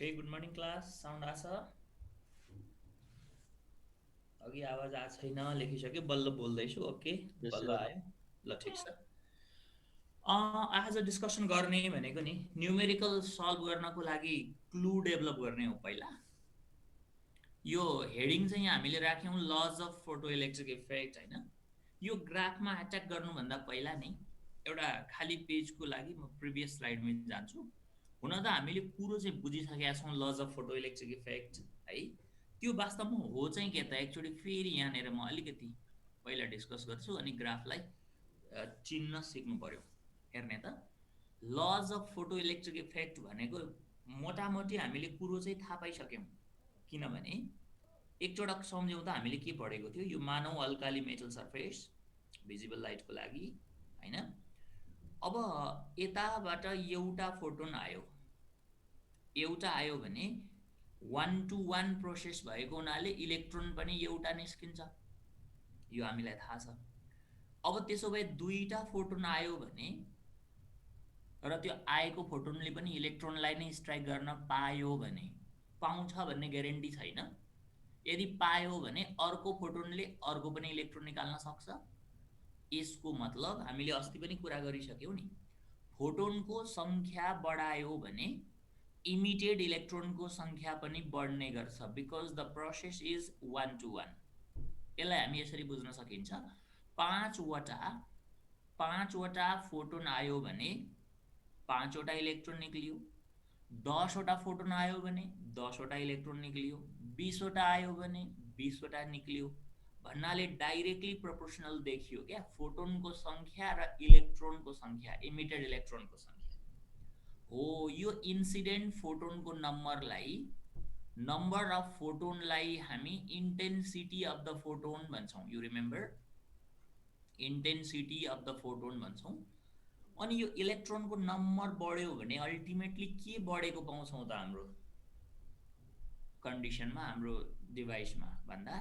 Okay, good morning class. Sound आछ? अघि आवाज आएको छैन लेखिसक्यो बल्ल बोल्दैछु। ओके, Yes, बल्ल sir. आयो। ल ठिक छ। आज डिस्कसन गर्ने भनेको नि न्युमेरिकल सल्भ गर्नको लागि क्लु डेभलप गर्ने हो पहिला। यो हेडिङ चाहिँ हामीले राख्यौँ lodge of photo electric effect हैन। यो ग्राफमा एट्याक गर्नुभन्दा पहिला नै एउटा खाली पेजको लागि म प्रिभियस स्लाइडमा जान्छु। हुन त हामीले कुरो चाहिँ बुझिसकेका छौँ lodge of photo electric effect है। त्यो वास्तवमा हो चाहिँ के त एकचोटि फेरि यहाँनिर म अलिकति पहिला डिस्कस गर्छु अनि ग्राफलाई चिन्न सिक्नु पर्यो। हेर्ने त lodge of photo electric effect भनेको मोटामोटी हामीले कुरो चाहिँ थाहा पाइसक्यौँ। किनभने एकचोटि सम्झौँ त हामीले के पढेको थियो, यो मानव अल्काली मेटल सर्फेस भिजिबल लाइटको लागि हैन। अब यताबाट एउटा फोटोन आयो, एउटा आयो भने 1 to 1 प्रोसेस भएको हुनाले इलेक्ट्रोन पनि एउटा निस्किन्छ, यो हामीलाई थाहा छ। अब त्यसो भए दुईटा फोटोन आयो भने र त्यो आएको फोटोनले पनि इलेक्ट्रोनलाई नै स्ट्राइक गर्न पायो भने, पाउँछ भन्ने ग्यारेन्टी छैन। यदि पायो भने अर्को फोटोनले अर्को पनि इलेक्ट्रोन निकाल्न सक्छ। यसको मतलब हामीले अस्ति पनि कुरा गरिसक्यौँ नि, फोटोनको सङ्ख्या बढायो भने इमिटेड इलेक्ट्रोनको सङ्ख्या पनि बढ्ने गर्छ, because the process is 1 to 1। यसलाई हामी यसरी बुझ्न सकिन्छ, पाँचवटा फोटोन आयो भने पाँचवटा इलेक्ट्रोन निक्लियो, 10वटा फोटोन आयो भने 10वटा इलेक्ट्रोन निक्लियो, 20वटा आयो भने 20वटा निक्लियो भन्नाले डाइरेक्टली प्रोपोर्सनल देखियो क्या फोटोनको सङ्ख्या र इलेक्ट्रोनको सङ्ख्या, इमिटेड इलेक्ट्रोनको सङ्ख्या हो। यो इन्सिडेन्ट फोटोनको नम्बर अफ फोटोनलाई हामी इन्टेन्सिटी अफ द फोटोन भन्छौँ। You remember, intensity of the photon भन्छौँ। अनि यो इलेक्ट्रोनको नम्बर बढ्यो भने अल्टिमेटली के बढेको पाउँछौँ त हाम्रो कन्डिसनमा, हाम्रो डिभाइसमा भन्दा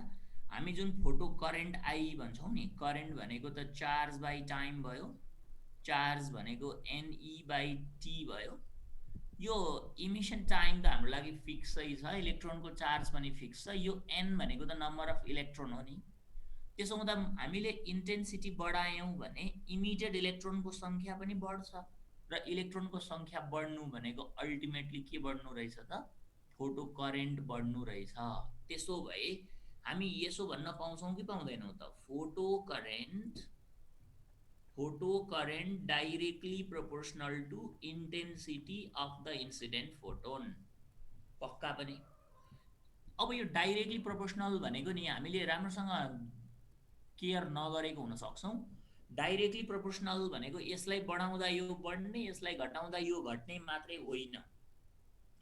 हामी जुन फोटो करेन्ट आई भन्छौँ नि, करेन्ट भनेको त चार्ज बाई टाइम भयो, चार्ज भनेको एनई बाई टी भयो। यो इमिसन टाइम त हाम्रो लागि फिक्सै छ, इलेक्ट्रोनको चार्ज पनि फिक्स छ। यो एन भनेको त नम्बर अफ इलेक्ट्रोन हो नि। त्यसो हुँदा हामीले इन्टेन्सिटी बढायौँ भने इमिडिएट इलेक्ट्रोनको सङ्ख्या पनि बढ्छ र इलेक्ट्रोनको सङ्ख्या बढ्नु भनेको अल्टिमेटली के बढ्नु रहेछ त, फोटो करेन्ट बढ्नु रहेछ। त्यसो भए हामी यसो भन्न पाउँछौँ कि पाउँदैनौँ त, photo current directly proportional to intensity of the incident photon. पक्का पनि। अब यो डाइरेक्टली प्रोपोर्सनल भनेको नि हामीले राम्रोसँग केयर नगरेको हुन सक्छौँ। डाइरेक्टली प्रोपोर्सनल भनेको यसलाई बढाउँदा यो बढ्ने, यसलाई घटाउँदा यो घट्ने मात्रै होइन।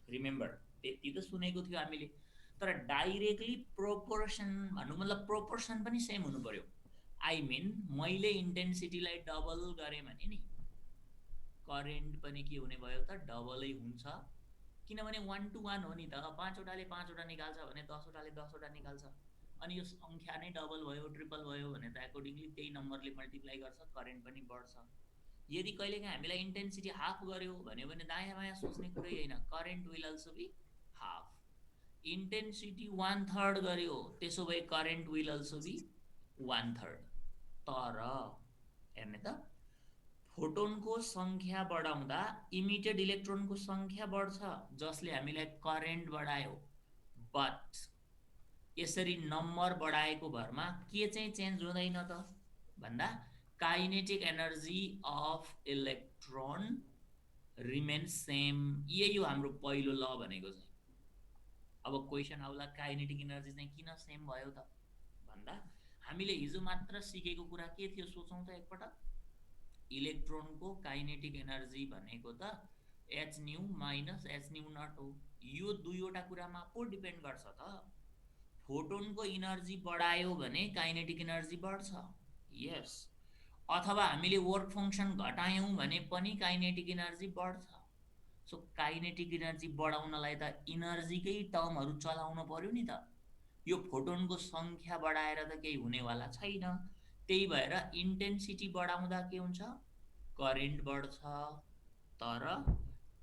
रिमेम्बर, त्यति त सुनेको थियो हामीले। तर डाइरेक्टली प्रोपोर्सन भन्नु मतलब प्रोपोर्सन पनि सेम हुनु पर्यो। आई मिन मैले इन्टेन्सिटीलाई डबल गरेँ भने नि करेन्ट पनि के हुने भयो त, डबलै हुन्छ। किनभने 1 to 1 हो नि त, पाँचवटाले पाँचवटा निकाल्छ भने 10वटाले 10वटा निकाल्छ। अनि यो सङ्ख्या नै डबल भयो, ट्रिपल भयो भने त एकोर्डिङली त्यही नम्बरले मल्टिप्लाई गर्छ, करेन्ट पनि बढ्छ। यदि कहिलेकाहीँ हामीलाई इन्टेन्सिटी हाफ गर्यो भन्यो भने दायाँ बायाँ सोच्ने कुरै होइन, current will also be half. Intensity 1/3 गर्यो त्यसो भए करेन्ट विल अल्सो बी 1/3। तर हेर्ने त, फोटोनको सङ्ख्या बढाउँदा इमिटेड इलेक्ट्रोनको सङ्ख्या बढ्छ, जसले हामीलाई करेन्ट बढायो। बट यसरी नम्बर बढाएको भरमा के चाहिँ चेन्ज हुँदैन त भन्दा kinetic energy of electron remains same. यही हो हाम्रो पहिलो ल भनेको चाहिँ। अब क्वेसन आउला काइनेटिक एनर्जी चाहिँ किन सेम भयो त भन्दा हामीले हिजो मात्र सिकेको कुरा के थियो सोचौँ त एकपटक। इलेक्ट्रोनको काइनेटिक एनर्जी भनेको त H nu minus H nu naught हो। यो दुईवटा कुरामा पो डिपेन्ड गर्छ त। फोटोनको इनर्जी बढायो भने काइनेटिक एनर्जी बढ्छ, यस। अथवा हामीले वर्क फङ्सन घटायौँ भने पनि काइनेटिक एनर्जी बढ्छ। सो काइनेटिक एनर्जी बढाउनलाई त इनर्जीकै टर्महरू चलाउनु पर्यो नि त। यो फोटोनको सङ्ख्या बढाएर त केही हुनेवाला छैन। त्यही भएर इन्टेन्सिटी बढाउँदा के हुन्छ, करेन्ट बढ्छ। तर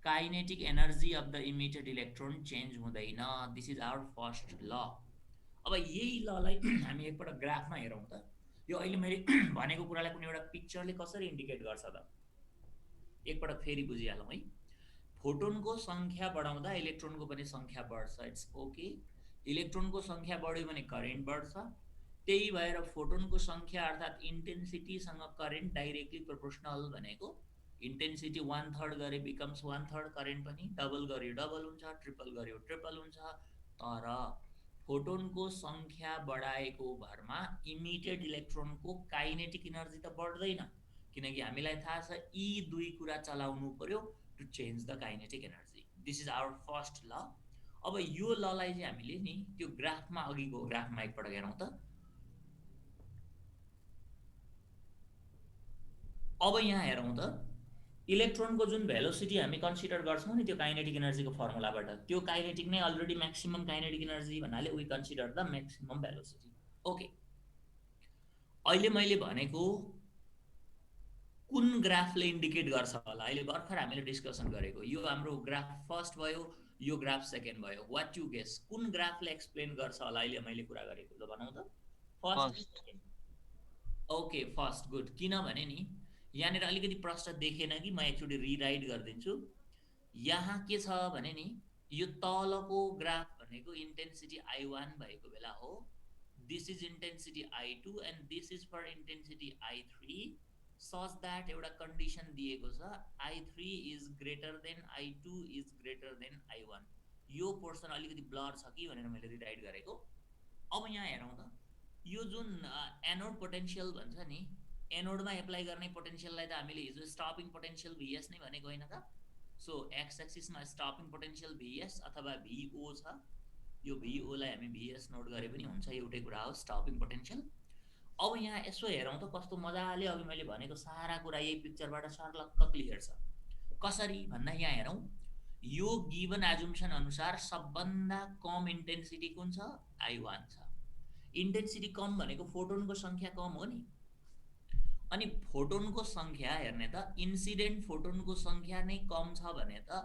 kinetic energy of the emitted electron change हुँदैन। This is our first law. अब यही ललाई हामी एकपल्ट ग्राफमा हेरौँ त। यो अहिले मैले भनेको कुरालाई कुनै एउटा पिक्चरले कसरी इन्डिकेट गर्छ त, एकपल्ट फेरि बुझिहालौँ है। फोटोनको सङ्ख्या बढाउँदा इलेक्ट्रोनको पनि सङ्ख्या बढ्छ, इट्स ओके। इलेक्ट्रोनको सङ्ख्या बढ्यो भने करेन्ट बढ्छ, त्यही भएर फोटोनको सङ्ख्या अर्थात् इन्टेन्सिटीसँग करेन्ट डाइरेक्टली प्रोपोर्सनल भनेको इन्टेन्सिटी 1/3 गरे बिकम्स 1/3 करेन्ट पनि, डबल गर्यो डबल हुन्छ, ट्रिपल गर्यो ट्रिपल हुन्छ। तर फोटोनको सङ्ख्या बढाएको भरमा इमिटेड इलेक्ट्रोनको काइनेटिक इनर्जी त बढ्दैन, किनकि हामीलाई थाहा छ यी दुई कुरा चलाउनु पर्यो to change the kinetic energy. This is our first law. अब यो ललाई चाहिँ हामीले नि त्यो ग्राफमा, अघिको ग्राफमा एकपल्ट हेरौँ त। अब यहाँ हेरौँ त, इलेक्ट्रोनको जुन भेलोसिटी हामी कन्सिडर गर्छौँ नि त्यो काइनेटिक एनर्जीको फर्मुलाबाट, त्यो काइनेटिक नै अलरेडी म्याक्सिमम काइनेटिक एनर्जी भन्नाले we consider the maximum velocity. Okay, अहिले मैले भनेको कुन ग्राफले इन्डिकेट गर्छ होला, अहिले भर्खर हामीले डिस्कसन गरेको यो हाम्रो ग्राफ फर्स्ट भयो, यो ग्राफ सेकेन्ड भयो। वाट यु गेस, कुन ग्राफले एक्सप्लेन गर्छ होला अहिले मैले कुरा गरेको, ल भनौँ त। फर्स्ट। Okay first, good. किनभने नि यहाँनिर अलिकति प्रश्न देखेन कि, म एकचोटि रिराइट गरिदिन्छु। यहाँ के छ भने नि यो तलको ग्राफ भनेको इन्टेन्सिटी I1 भएको बेला हो, this is intensity I2 and this is for intensity I3 such that एउटा कन्डिसन दिएको छ I3 is greater than I2 is greater than I1। यो पोर्सन अलिकति ब्लर छ कि भनेर मैले रिराइट गरेको। अब यहाँ हेरौँ त, यो जुन एनोड पोटेन्सियल भन्छ नि, एनोडमा एप्लाई गर्ने पोटेन्सियललाई त हामीले हिजो स्टपिङ पोटेन्सियल VS नै भनेको होइन त। सो एक्स एक्सिसमा स्टपिङ पोटेन्सियल VS अथवा VO छ, यो VO लाई हामी VS नोट गरे पनि हुन्छ, एउटै कुरा हो, स्टपिङ पोटेन्सियल। अब यहाँ यसो हेरौँ त कस्तो मजाले अघि मैले भनेको सारा कुरा यही पिक्चरबाट सर्लक्क क्लियर छ। कसरी भन्दा यहाँ हेरौँ, यो गिभन एजुम्सन अनुसार सबभन्दा कम इन्टेन्सिटी कुन छ, I1 छ। इन्टेन्सिटी कम भनेको फोटोनको सङ्ख्या कम हो नि, अनि फोटोनको सङ्ख्या हेर्ने त, इन्सिडेन्ट फोटोनको सङ्ख्या नै कम छ भने त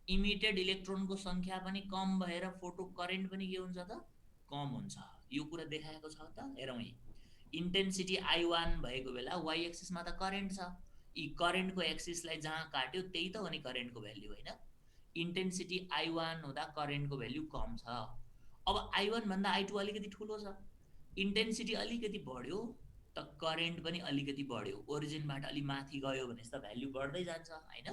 इमिटेड इलेक्ट्रोनको सङ्ख्या पनि कम भएर फोटो करेन्ट पनि के हुन्छ त, कम हुन्छ। यो कुरा देखाएको छ त, हेरौँ है। इन्टेन्सिटी I1 भएको बेला वाइ एक्सिसमा त करेन्ट छ, यी करेन्टको एक्सिसलाई जहाँ काट्यो त्यही त हो नि करेन्टको भ्याल्यु, होइन। इन्टेन्सिटी I1 हुँदा करेन्टको भ्याल्यु कम छ। अब I1 भन्दा I2 अलिकति ठुलो छ, इन्टेन्सिटी अलिकति बढ्यो त करेन्ट पनि अलिकति बढ्यो, ओरिजिनबाट अलि माथि गयो भने त भ्याल्यु बढ्दै जान्छ, होइन।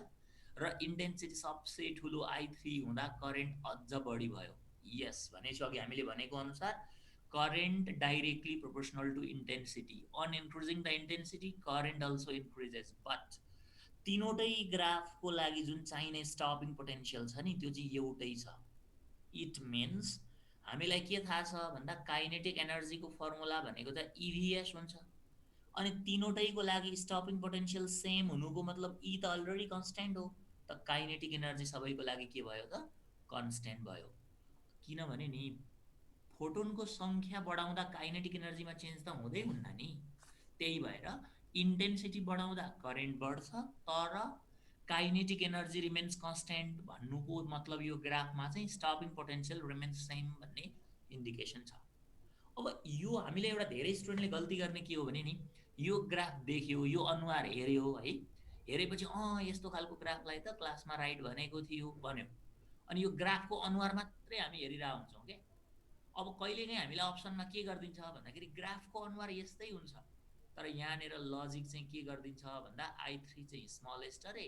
र इन्टेन्सिटी सबसे ठुलो I3 हुँदा करेन्ट अझ बढी भयो। यस, भनेपछि अघि हामीले भनेको अनुसार current directly proportional to intensity. On increasing the intensity current also increases, but तीनवटै ग्राफको लागि जुन चाहिने स्टपिङ पोटेन्सियल छ नि त्यो चाहिँ एउटै छ। इट मिन्स हामीलाई के थाहा छ भन्दा काइनेटिक एनर्जीको फर्मुला भनेको त EVS हुन्छ, अनि तीनवटैको लागि स्टपिङ पोटेन्सियल सेम हुनुको मतलब E त अलरेडी कन्स्ट्यान्ट हो, त काइनेटिक एनर्जी सबैको लागि के भयो त, कन्स्ट्यान्ट भयो। किनभने नि फोटोनको सङ्ख्या बढाउँदा काइनेटिक एनर्जीमा चेन्ज त हुँदै हुन्न नि, त्यही भएर इन्टेन्सिटी बढाउँदा करेन्ट बढ्छ तर काइनेटिक एनर्जी रिमेन्स कन्स्ट्यान्ट भन्नुको मतलब यो ग्राफमा चाहिँ स्टपिङ पोटेन्सियल रिमेन्स सेम भन्ने इन्डिकेसन छ। अब यो हामीले एउटा धेरै स्टुडेन्टले गल्ती गर्ने के हो भने नि, यो ग्राफ देख्यो, यो अनुहार हेऱ्यो है, हेरेपछि यस्तो खालको ग्राफलाई त क्लासमा राइट भनेको थियो भन्यो, अनि यो ग्राफको अनुहार मात्रै हामी हेरिरहेको हुन्छौँ क्या। अब कहिलेकाहीँ हामीलाई अप्सनमा के गरिदिन्छ भन्दाखेरि ग्राफको अनुहार यस्तै हुन्छ, तर यहाँनिर लजिक चाहिँ के गरिदिन्छ भन्दा I3 चाहिँ स्मलेस्ट अरे,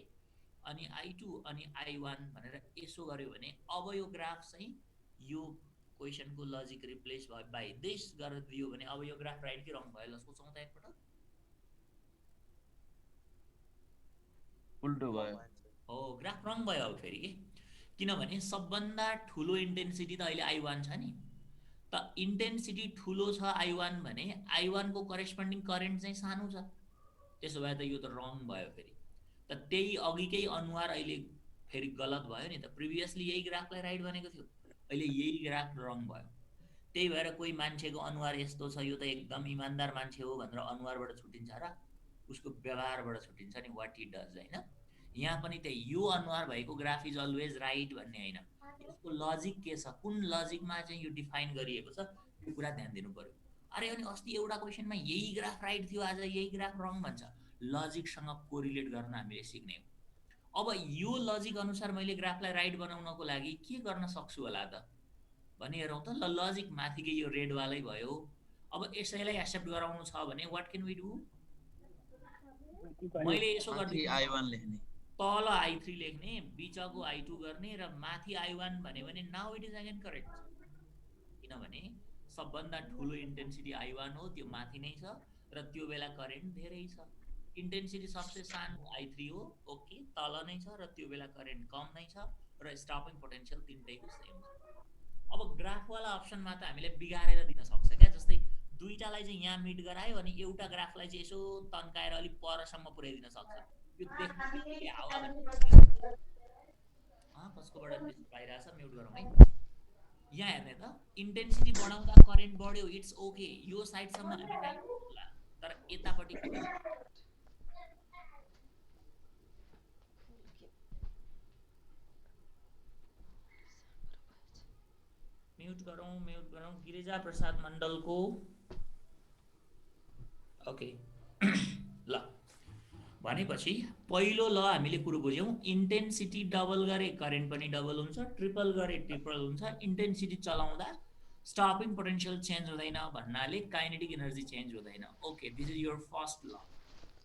अनि I2 अनि I1 भनेर यसो गर्यो भने अब यो ग्राफ चाहिँ यो क्वेसनको लजिक रिप्लेस भयो बाई दिस गरिदियो भने अब यो ग्राफ राइट कि रङ भयो, ल सोचौँ त एकपल्ट। उल्टो भयो हो, ग्राफ रङ भयो अब फेरि के, किनभने सबभन्दा ठुलो इन्टेन्सिटी त अहिले I1 छ नि, त इन्टेन्सिटी ठुलो छ I1 भने I1 को करेस्पोन्डिङ करेन्ट चाहिँ सानो छ, त्यसो भए त यो त रङ भयो फेरि। त त्यही अघिकै अनुहार अहिले फेरि गलत भयो नि त, प्रिभियसली यही ग्राफलाई राइट भनेको थियो, अहिले यही ग्राफ रङ भयो। त्यही भएर कोही मान्छेको अनुहार यस्तो छ यो त एकदम इमान्दार मान्छे हो भनेर अनुहारबाट छुटिन्छ र उसको व्यवहारबाट छुटिन्छ नि, वाट हि डज, होइन। यहाँ पनि त्यही यो अनुहार भएको ग्राफ इज अलवेज राइट भन्ने होइन, यसको लजिक के छ, कुन लजिकमा चाहिँ यो डिफाइन गरिएको छ, यो कुरा ध्यान दिनु पर्यो। अरे अनि अस्ति एउटा क्वेसनमा यही ग्राफ राइट थियो, आज यही ग्राफ रङ भन्छ, लजिकसँग कोरिलेट गर्न हामीले सिक्ने हो। अब यो लजिक अनुसार मैले ग्राफलाई राइट बनाउनको लागि के गर्न सक्छु होला त भने हेरौँ त। ल लजिक माथिकै यो रेडवालै भयो। अब यसैलाई एक्सेप्ट गराउनु छ भने व्हाट कैन वी डू, मैले यसो माथि गर्दिन्छु, I1 लेख्ने, तल I3 लेख्ने, बिचको I2 गर्ने र माथि I1 भन्यो भने now it is again correct. किनभने सबभन्दा ठुलो इन्टेन्सिटी I1 हो, त्यो माथि नै छ र त्यो बेला करेन्ट धेरै छ। इन्टेन्सिटी सबसे सानो I3 हो, ओके, तल नै छ र त्यो बेला करेन्ट कम नै छ र स्टपिङ पोटेन्सियल तिनटैको सेम छ। अब ग्राफवाला अप्सनमा त हामीले बिगारेर दिन सक्छ क्या, जस्तै दुईटालाई चाहिँ यहाँ मिट गरायो अनि एउटा ग्राफलाई चाहिँ यसो तन्काएर अलिक परसम्म पुर्याइदिन सक्छ। यो देख्न बित्तिकै हावा भन्ने कसकोबाट त्यस्तो पाइरहेछ, म्युट गरौँ है। यहाँ हेर्ने त, इन्टेन्सिटी बढाउँदा करेन्ट बढ्यो, इट्स ओके, यो साइडसम्म हामी राइट होला, तर यतापट्टि के भयो, म्युट गरौँ गिरिजा प्रसाद मण्डलको, ओके। ल भनेपछि पहिलो ल हामीले कुरो बुझ्यौँ, इन्टेन्सिटी डबल गरे करेन्ट पनि डबल हुन्छ, ट्रिपल गरे ट्रिपल हुन्छ। इन्टेन्सिटी चलाउँदा स्टपिङ पोटेन्शियल चेन्ज हुँदैन भन्नाले काइनेटिक एनर्जी चेन्ज हुँदैन। Okay, this is your first law.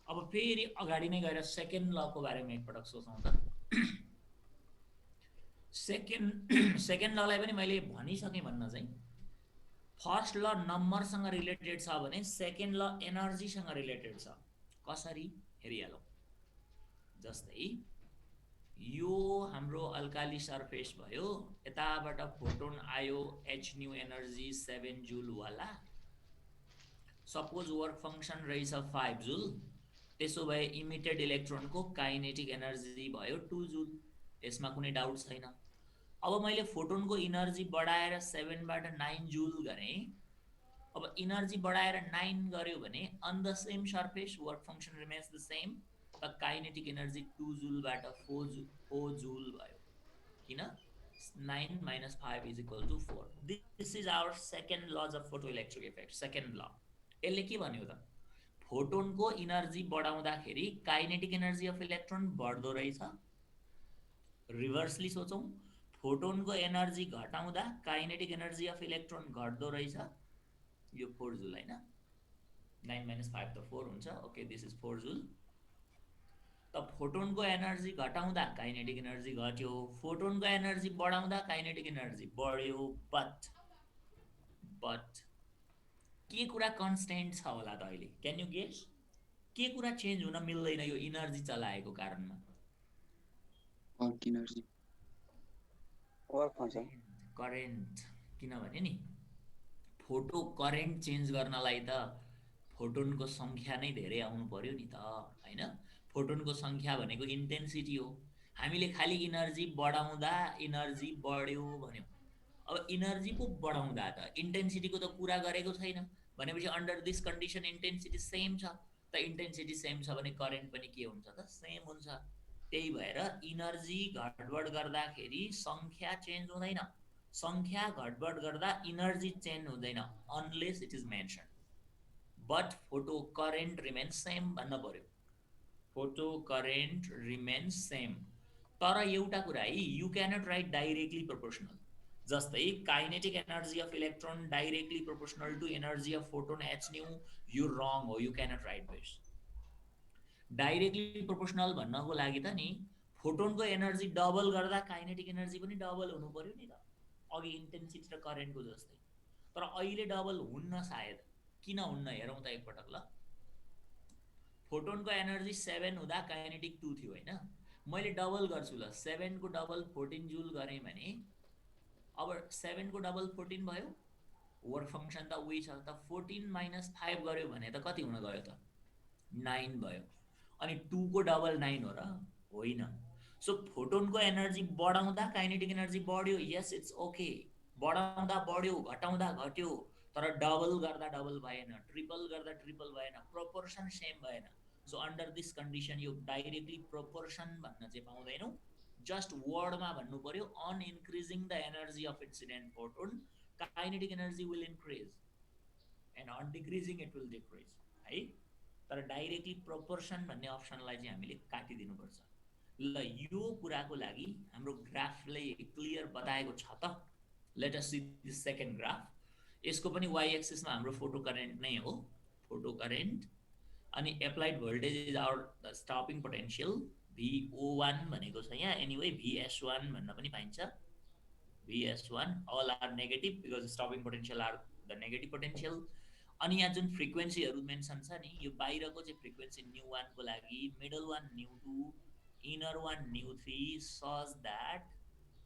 अब फेरि अगाडि नै गएर सेकेन्ड लको बारेमा एकपटक सोचौँ त। सेकेन्ड ललाई पनि मैले भनिसकेँ भन्न चाहिँ, फर्स्ट ल नम्बरसँग रिलेटेड छ भने सेकेन्ड ल एनर्जीसँग रिलेटेड छ। कसरी हेरिहालौँ, जस्तै यो हाम्रो अल्काली सर्फेस भयो, यताबाट फोटोन आयो h न्यू एनर्जी 7 जुल वाला, सपोज वर्क फंक्सन रहेछ 5 जुल, त्यसो भए इमिटेड इलेक्ट्रोनको काइनेटिक एनर्जी भयो 2 जुल, यसमा कुनै डाउट छैन। अब मैले फोटोनको इनर्जी बढाएर 7 बाट 9 जुल गरेँ। अब इनर्जी बढाएर 9 गर्यो भने on the same surface work function remains the same, त काइनेटिक एनर्जी 2 जुलबाट 4 जुल भयो। किन? 9 minus 5 is equal to 4. This is our second laws of photoelectric effect, second law। यसले के भन्यो त, फोटोनको इनर्जी बढाउँदाखेरि काइनेटिक एनर्जी अफ इलेक्ट्रोन बढ्दो रहेछ। रिभर्सली सोचौँ, फोटोनको एनर्जी घटाउँदा काइनेटिक एनर्जी अफ इलेक्ट्रोन घट्दो रहेछ। यो 4 जुल हैन, 9 minus 5 त 4 हुन्छ। ओके, दिस इज 4 जुल। त फोटोनको एनर्जी घटाउँदा काइनेटिक एनर्जी घट्यो, फोटोनको एनर्जी बढाउँदा काइनेटिक एनर्जी बढ्यो। बट के कुरा कन्स्टेन्ट छ होला त अहिले, क्यान यु गेस? के कुरा चेन्ज हुन मिल्दैन यो इनर्जी चलाएको कारणमा? Work energy, work function, current. किनभने नि फोटो करेन्ट चेन्ज गर्नलाई त फोटोनको संख्या नै धेरै आउनु पर्यो नि त, हैन? फोटोनको संख्या भनेको इन्टेन्सिटी हो। हामीले खाली इनर्जी बढाउँदा इनर्जी बढ्यो भन्यौँ। अब इनर्जी पो बढाउँदा त इन्टेन्सिटीको त कुरा गरेको छैन भनेपछि under this condition intensity same छ। त इन्टेन्सिटी सेम छ भने करेन्ट पनि के हुन्छ त, सेम हुन्छ। त्यही भएर इनर्जी घटबड गर्दाखेरि संख्या चेन्ज हुँदैन, संख्या घटबड गर्दा इनर्जी चेन्ज हुँदैन, unless it is mention. But photo current remains same भन्न पर्यो, फोटो करेन्ट रिमेन्स सेम। तर एउटा कुरा है, you cannot write directly proportional. जस्तै kinetic energy of electron directly proportional to energy of photon H nu, यो wrong हो, you cannot write this. Directly proportional भन्नको लागि त नि फोटोनको एनर्जी डबल गर्दा काइनेटिक एनर्जी पनि डबल हुनु पर्यो नि त, अघि इन्टेन्सिटी र करेन्टको जस्तै। तर अहिले डबल हुन्न सायद, किन हुन्न हेरौँ त एकपटक। ल फोटोनको एनर्जी 7 हुँदा काइनेटिक 2 थियो हैन, मैले डबल गर्छु। ल 7 को डबल 14 जुल गरेँ भने अब 7 को डबल 14 भयो, वर्क फंक्सन त उही छ। त 14 minus 5 गर्यो भने त कति हुन गयो त, 9 भयो। अनि 2 को डबल 9 हो र, होइन। सो फोटोनको एनर्जी बढाउँदा काइनेटिक एनर्जी बढ्यो, यस इट्स ओके, बढाउँदा बढ्यो घटाउँदा घट्यो, तर डबल गर्दा डबल भएन, ट्रिपल गर्दा ट्रिपल भएन, प्रोपोर्सन सेम भएन। सो अन्डर दिस कन्डिसन यो डाइरेक्टली प्रोपोर्सन भन्न चाहिँ पाउँदैनौँ, जस्ट वर्डमा भन्नु पर्यो on increasing the energy of incident photon kinetic energy will increase and on decreasing it will decrease है। तर डाइरेक्टली प्रोपोर्सन भन्ने अप्सनलाई चाहिँ हामीले काटिदिनुपर्छ। ल यो कुराको लागि हाम्रो ग्राफले क्लियर बताएको छ त। Let us see the second graph. यसको पनि वाइ एक्सिसमा हाम्रो फोटो करेन्ट नै हो, फोटो करेन्ट, अनि applied voltage is our stopping potential VO1 भनेको छ यहाँ, एनीवे VS1 भन्न पनि पाइन्छ, VS1 all are negative because stopping potential are the negative potential. अनि यहाँ जुन फ्रिक्वेन्सीहरू मेन्सन छ नि, यो बाहिरको चाहिँ फ्रिक्वेन्सी न्यू1 को लागि, middle one nu two, inner one न्यू3, सच द्याट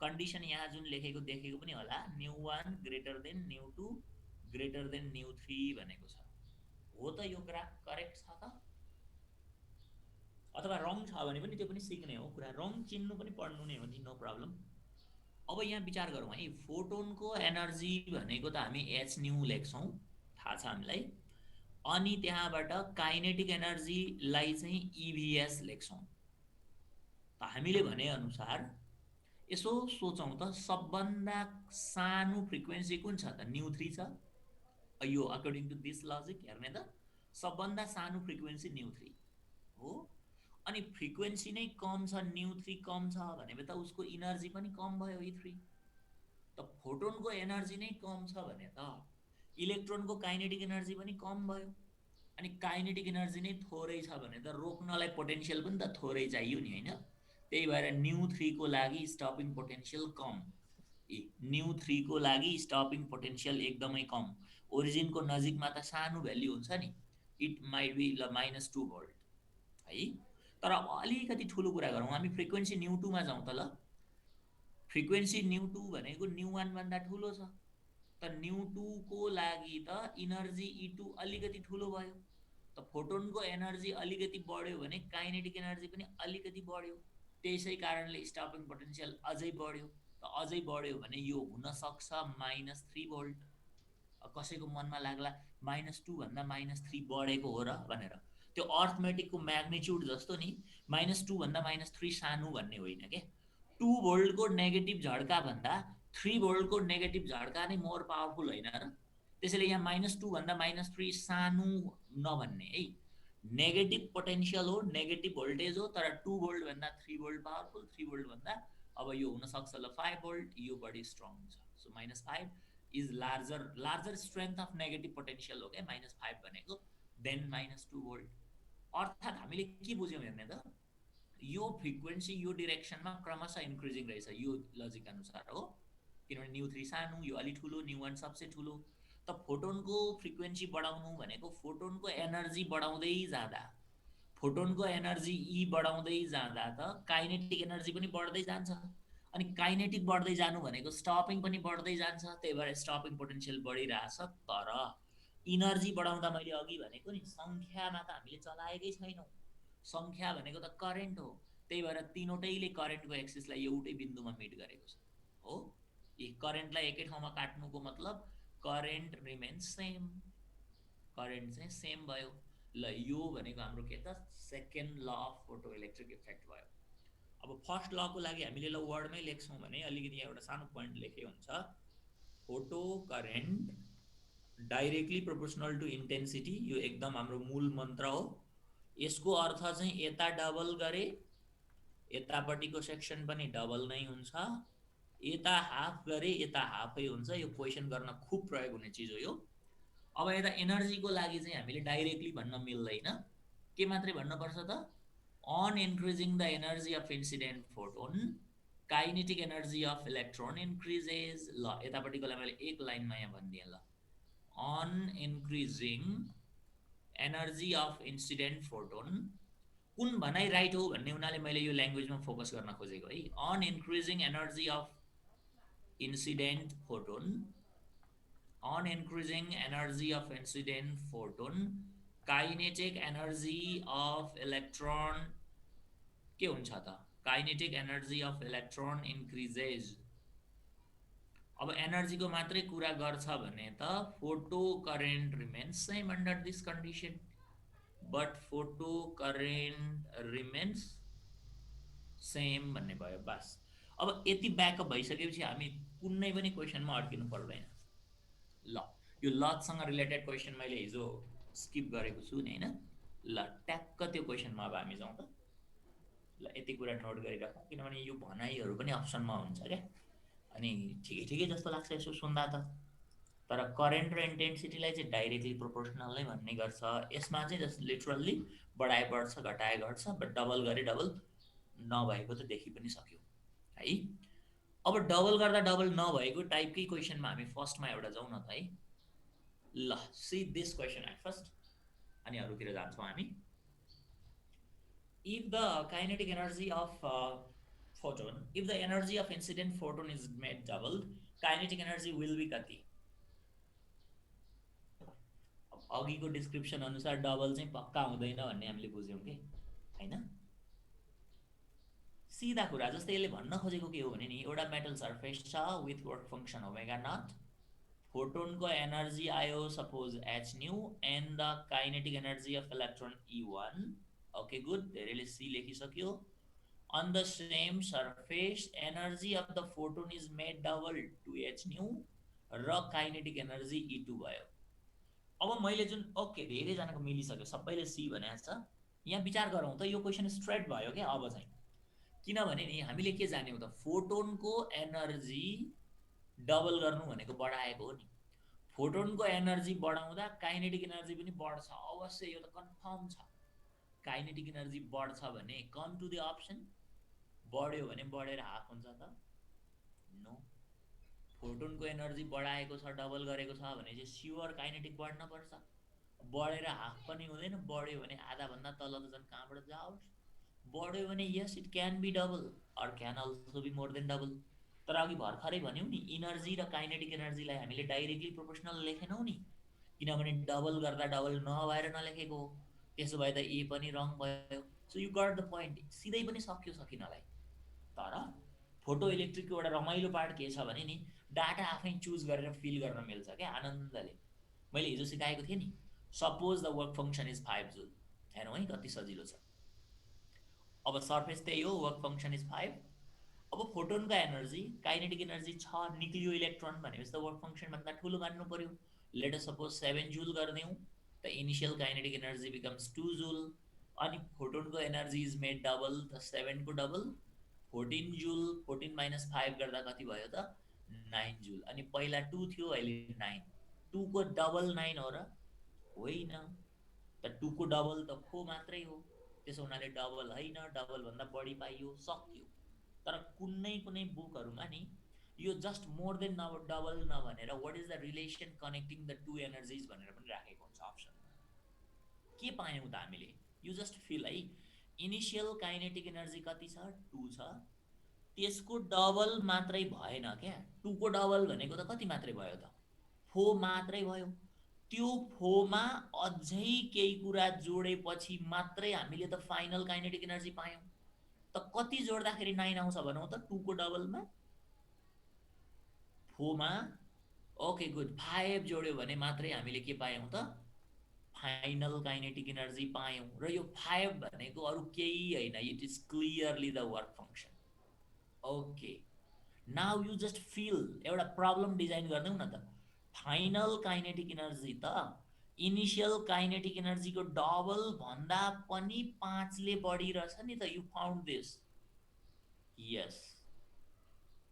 कन्डिसन यहाँ जुन लेखेको देखेको पनि होला, nu one greater than nu two greater than न्यू3 भनेको छ। हो त यो ग्राफ करेक्ट छ त? अथवा रङ छ भने पनि त्यो पनि सिक्ने हो कुरा, रङ चिन्नु पनि पढ्नु नै हो नि, नो प्रब्लम। अब यहाँ विचार गरौँ है, फोटोनको एनर्जी भनेको त हामी h न्यू लेख्छौँ, थाहा छ हामीलाई, अनि त्यहाँबाट काइनेटिक एनर्जीलाई चाहिँ EVS लेख्छौँ। त हामीले भने अनुसार यसो सोचौँ त, सबभन्दा सानो फ्रिक्वेन्सी कुन छ त? न्यू3 छ। यो अकर्डिङ टु दिस लजिक हेर्ने त, सबभन्दा सानो फ्रिक्वेन्सी न्यू3 हो, अनि फ्रिक्वेन्सी नै कम छ, न्यू3 कम छ भने त उसको इनर्जी पनि कम भयो E3। त फोटोनको एनर्जी नै कम छ भने त इलेक्ट्रोनको काइनेटिक एनर्जी पनि कम भयो, अनि काइनेटिक एनर्जी नै थोरै छ भने त रोक्नलाई पोटेन्सियल पनि त थोरै चाहियो नि, हैन? त्यही भएर न्यू3 को लागि स्टपिङ पोटेन्सियल कम, न्यू3 को लागि स्टपिङ पोटेन्सियल एकदमै कम, ओरिजिनको नजिकमा त सानो भ्याल्यु हुन्छ नि, इट माइट बी -2 भोल्ट है। तर अब अलिकति ठुलो कुरा गरौँ, हामी फ्रिक्वेन्सी न्यू2 मा जाउँ त। ल फ्रिक्वेन्सी न्यू2 भनेको न्यू1 भन्दा ठुलो छ, त न्यू2 को लागि त इनर्जी E2 अलिकति ठुलो भयो, त फोटोनको एनर्जी अलिकति बढ्यो भने काइनेटिक एनर्जी पनि अलिकति बढ्यो, त्यसै कारणले स्टपिङ पोटेन्सियल अझै बढ्यो। त अझै बढ्यो भने यो हुन सक्छ -3 भोल्ट। कसैको मनमा लाग्ला -2 भन्दा -3 बढेको हो र भनेर, त्यो अर्थमेटिकको म्याग्निट्युड जस्तो नि, -2 भन्दा -3 सानो भन्ने होइन के। 2 भोल्टको नेगेटिभ झड्का भन्दा 3 भोल्टको नेगेटिभ झड्का नै मोर पावरफुल होइन र? त्यसैले यहाँ -2 भन्दा -3 सानो नभन्ने है, नेगेटिभ पोटेन्सियल हो, नेगेटिभ भोल्टेज हो, तर 2 भोल्ट भन्दा 3 भोल्ट पावरफुल, 3 भोल्ट भन्दा अब यो हुन सक्छ ल 5 भोल्ट, यो बढी स्ट्रङ छ। So -5 is larger strength of negative potential हो क्या -5 भनेको, देन -2 भोल्ट। अर्थात् हामीले के बुझ्यौँ हेर्ने त, यो फ्रिक्वेन्सी यो डिरेक्सनमा क्रमशः इन्क्रिजिङ रहेछ यो लजिक अनुसार हो, किनभने न्यू3 सानो, यो अलि ठुलो, न्यू1 सबसे ठुलो। त फोटोनको फ्रिक्वेन्सी बढाउनु भनेको फोटोनको एनर्जी बढाउँदै जाँदा, फोटोनको एनर्जी E बढाउँदै जाँदा त काइनेटिक एनर्जी पनि बढ्दै जान्छ, अनि काइनेटिक बढ्दै जानु भनेको स्टपिङ पनि बढ्दै जान्छ, त्यही भएर स्टपिङ पोटेन्सियल बढिरहेछ। तर इनर्जी बढाउँदा मैले अघि भनेको नि, सङ्ख्यामा त हामीले चलाएकै छैनौँ, सङ्ख्या भनेको त करेन्ट हो, त्यही भएर तीनवटैले करेन्टको एक्सिसलाई एउटै बिन्दुमा मिट गरेको छ हो। यी करेन्टलाई एकै ठाउँमा काट्नुको मतलब करेन्ट रिमेन्स सेम, करेन्ट चाहिँ सेम भयो। ल यो भनेको हाम्रो के त, second law of photo electric effect भयो। अब फर्स्ट लको लागि हामीले ल वर्डमै लेख्छौँ भने अलिकति एउटा सानो पोइन्ट लेखे हुन्छ, photo current directly proportional to intensity, यो एकदम हाम्रो मूल मन्त्र हो। यसको अर्थ चाहिँ यता डबल गरे यतापट्टिको सेक्सन पनि डबल नै हुन्छ, यता हाफ गरे यता हाफै हुन्छ। यो क्वेसन गर्न खुब प्रयोग हुने चिज हो यो। अब यता एनर्जीको लागि चाहिँ हामीले डाइरेक्टली भन्न मिल्दैन, के मात्रै भन्नुपर्छ त, on increasing the energy of incident photon kinetic energy of electron increases। ल यतापट्टिकोलाई मैले एक लाइनमा यहाँ भनिदिएँ ल, on increasing energy of incident photon, कुन भनाइ राइट हो भन्ने हुनाले मैले यो ल्याङ्ग्वेजमा फोकस गर्न खोजेको है। on increasing energy of incident photon, on increasing energy of incident photon kinetic energy of electron के हुन्छ त, kinetic energy of electron increases. अब एनर्जीको मात्रै कुरा गर्छ भने त photo current remains same under this condition, but photo current remains same भन्ने भयो बस। अब यति ब्याकअप भइसकेपछि हामी कुनै पनि क्वेसनमा अड्किनु पर्दैन। ल यो लजसँग रिलेटेड क्वेसन मैले हिजो स्किप गरेको छु नि हैन। ल ट्याक्क त्यो क्वेसनमा अब हामी जाउँ त। ल यति कुरा नोट गरिराखौँ किनभने यो भनाइहरू पनि अप्सनमा हुन्छ क्या। अनि ठिकै ठिकै जस्तो लाग्छ यसो सुन्दा त। तर करेन्ट र इन्टेन्सिटीलाई चाहिँ डाइरेक्टली प्रोपोर्सनल नै भन्ने गर्छ। यसमा चाहिँ जस्ट लिटरल्ली बढाए बढ्छ घटाए घट्छ, बट डबल गरे डबल नभएको त देखि पनि सक्यो है। अब डबल गर्दा डबल नभएको टाइपकै क्वेसनमा हामी फर्स्टमा एउटा जाउँ न त है। ल see this question at first, अनि अरूतिर जान्छौँ हामी। If the kinetic energy of photon, if the energy of incident photon is made double, kinetic energy will be कति? अघिको डिस्क्रिप्सन अनुसार डबल चाहिँ पक्का हुँदैन भन्ने हामीले बुझ्यौँ कि हैन। सीधा कुरा जस्तै यसले भन्न खोजेको के हो भने नि एउटा मेटल सर्फेस छ with work function omega naught, फोटोनको एनर्जी आयो suppose h nu and the kinetic energy of electron E1। Okay good, धेरैले सी लेखिसक्यो। on the same surface energy of the photon is made double to h nu र kinetic energy E2 भयो। अब मैले जुन okay धेरैजनाको मिलिसक्यो, सबैले C भनेको छ। यहाँ विचार गरौँ त, यो क्वेसन स्ट्रेट भयो क्या अब चाहिँ। किनभने नि हामीले के जान्यौँ त, फोटोनको एनर्जी डबल गर्नु भनेको बढाएको हो नि। फोटोनको एनर्जी बढाउँदा काइनेटिक एनर्जी पनि बढ्छ अवश्य, यो त कन्फर्म छ। काइनेटिक एनर्जी बढ्छ भने कम टु द अप्सन, बढ्यो भने बढेर हाफ हुन्छ त? नो। फोटोनको एनर्जी बढाएको छ डबल गरेको छ भने चाहिँ स्योर काइनेटिक बढ्न पर्छ। बढेर हाफ पनि हुँदैन, बढ्यो भने आधाभन्दा तल त झन् कहाँबाट जाओस्। बढ्यो भने yes it can be double or can also be more than double. तर अघि भर्खरै भन्यौँ नि इनर्जी र काइनेटिक एनर्जीलाई हामीले डाइरेक्टली प्रोपोर्सनल लेखेनौँ नि, किनभने डबल गर्दा डबल नभएर नलेखेको हो। त्यसो भए त ए पनि रङ भयो। So you got the point, सिधै पनि सक्यो सकिनलाई। तर फोटो इलेक्ट्रिकको एउटा रमाइलो पार्ट के छ भने नि डाटा आफै चुज गरेर फिल गर्न मिल्छ क्या आनन्दले। मैले हिजो सिकाएको थिएँ नि, suppose the work function is 5 जुल। हेरौँ है कति सजिलो छ। अब सर्फेस त्यही हो, वर्क फंक्सन इज 5। अब फोटोनको एनर्जी काइनेटिक एनर्जी छ, निक्लियो इलेक्ट्रोन भनेपछि त वर्क फंक्सन भन्दा ठुलो मान्नु पर्यो। लेट अस सपोज 7 जुल गरिदिउँ त इनिशियल काइनेटिक एनर्जी बिकम्स 2 जुल। अनि फोटोनको एनर्जी इज मेड डबल, त 7 को डबल 14 जुल। 14 माइनस 5 गर्दा कति भयो त 9 जुल। अनि पहिला 2 थियो अहिले 9। 2 को डबल 9 हो र होइन? त 2 को डबल त 4 मात्रै हो। त्यसो हुनाले डबल होइन, डबल भन्दा बढी पाइयो, सक्यो। तर कुनै कुनै बुकहरुमा नि यो जस्ट मोर देन डबल नभनेर what is the relation connecting the two energies भनेर पनि राखेको हुन्छ अप्सनमा। के पायौँ त हामीले? यु जस्ट फिल है, इनिशियल काइनेटिक एनर्जी कति छ 2 छ, त्यसको डबल मात्रै भएन क्या। 2 को डबल भनेको त कति मात्रै भयो त 4 मात्रै भयो। त्यो 4 मा अझै केही कुरा जोडेपछि मात्रै हामीले त फाइनल काइनेटिक एनर्जी पायौँ। त कति जोड्दाखेरि 9 आउँछ भनौँ त 2 को डबलमा 4 मा? ओके गुड, 5 जोड्यो भने मात्रै हामीले के पायौँ त फाइनल काइनेटिक एनर्जी पायौँ। र यो 5 भनेको अरु केही हैन, it is clearly the work function. Okay, now you just feel, एउटा प्रब्लम डिजाइन गर्दैनौ न त। फाइनल काइनेटिक एनर्जी त इनिशियल काइनेटिक एनर्जी को डबल भन्दा पनि 5 ले बढी रहेछ नि त। You found this? यस,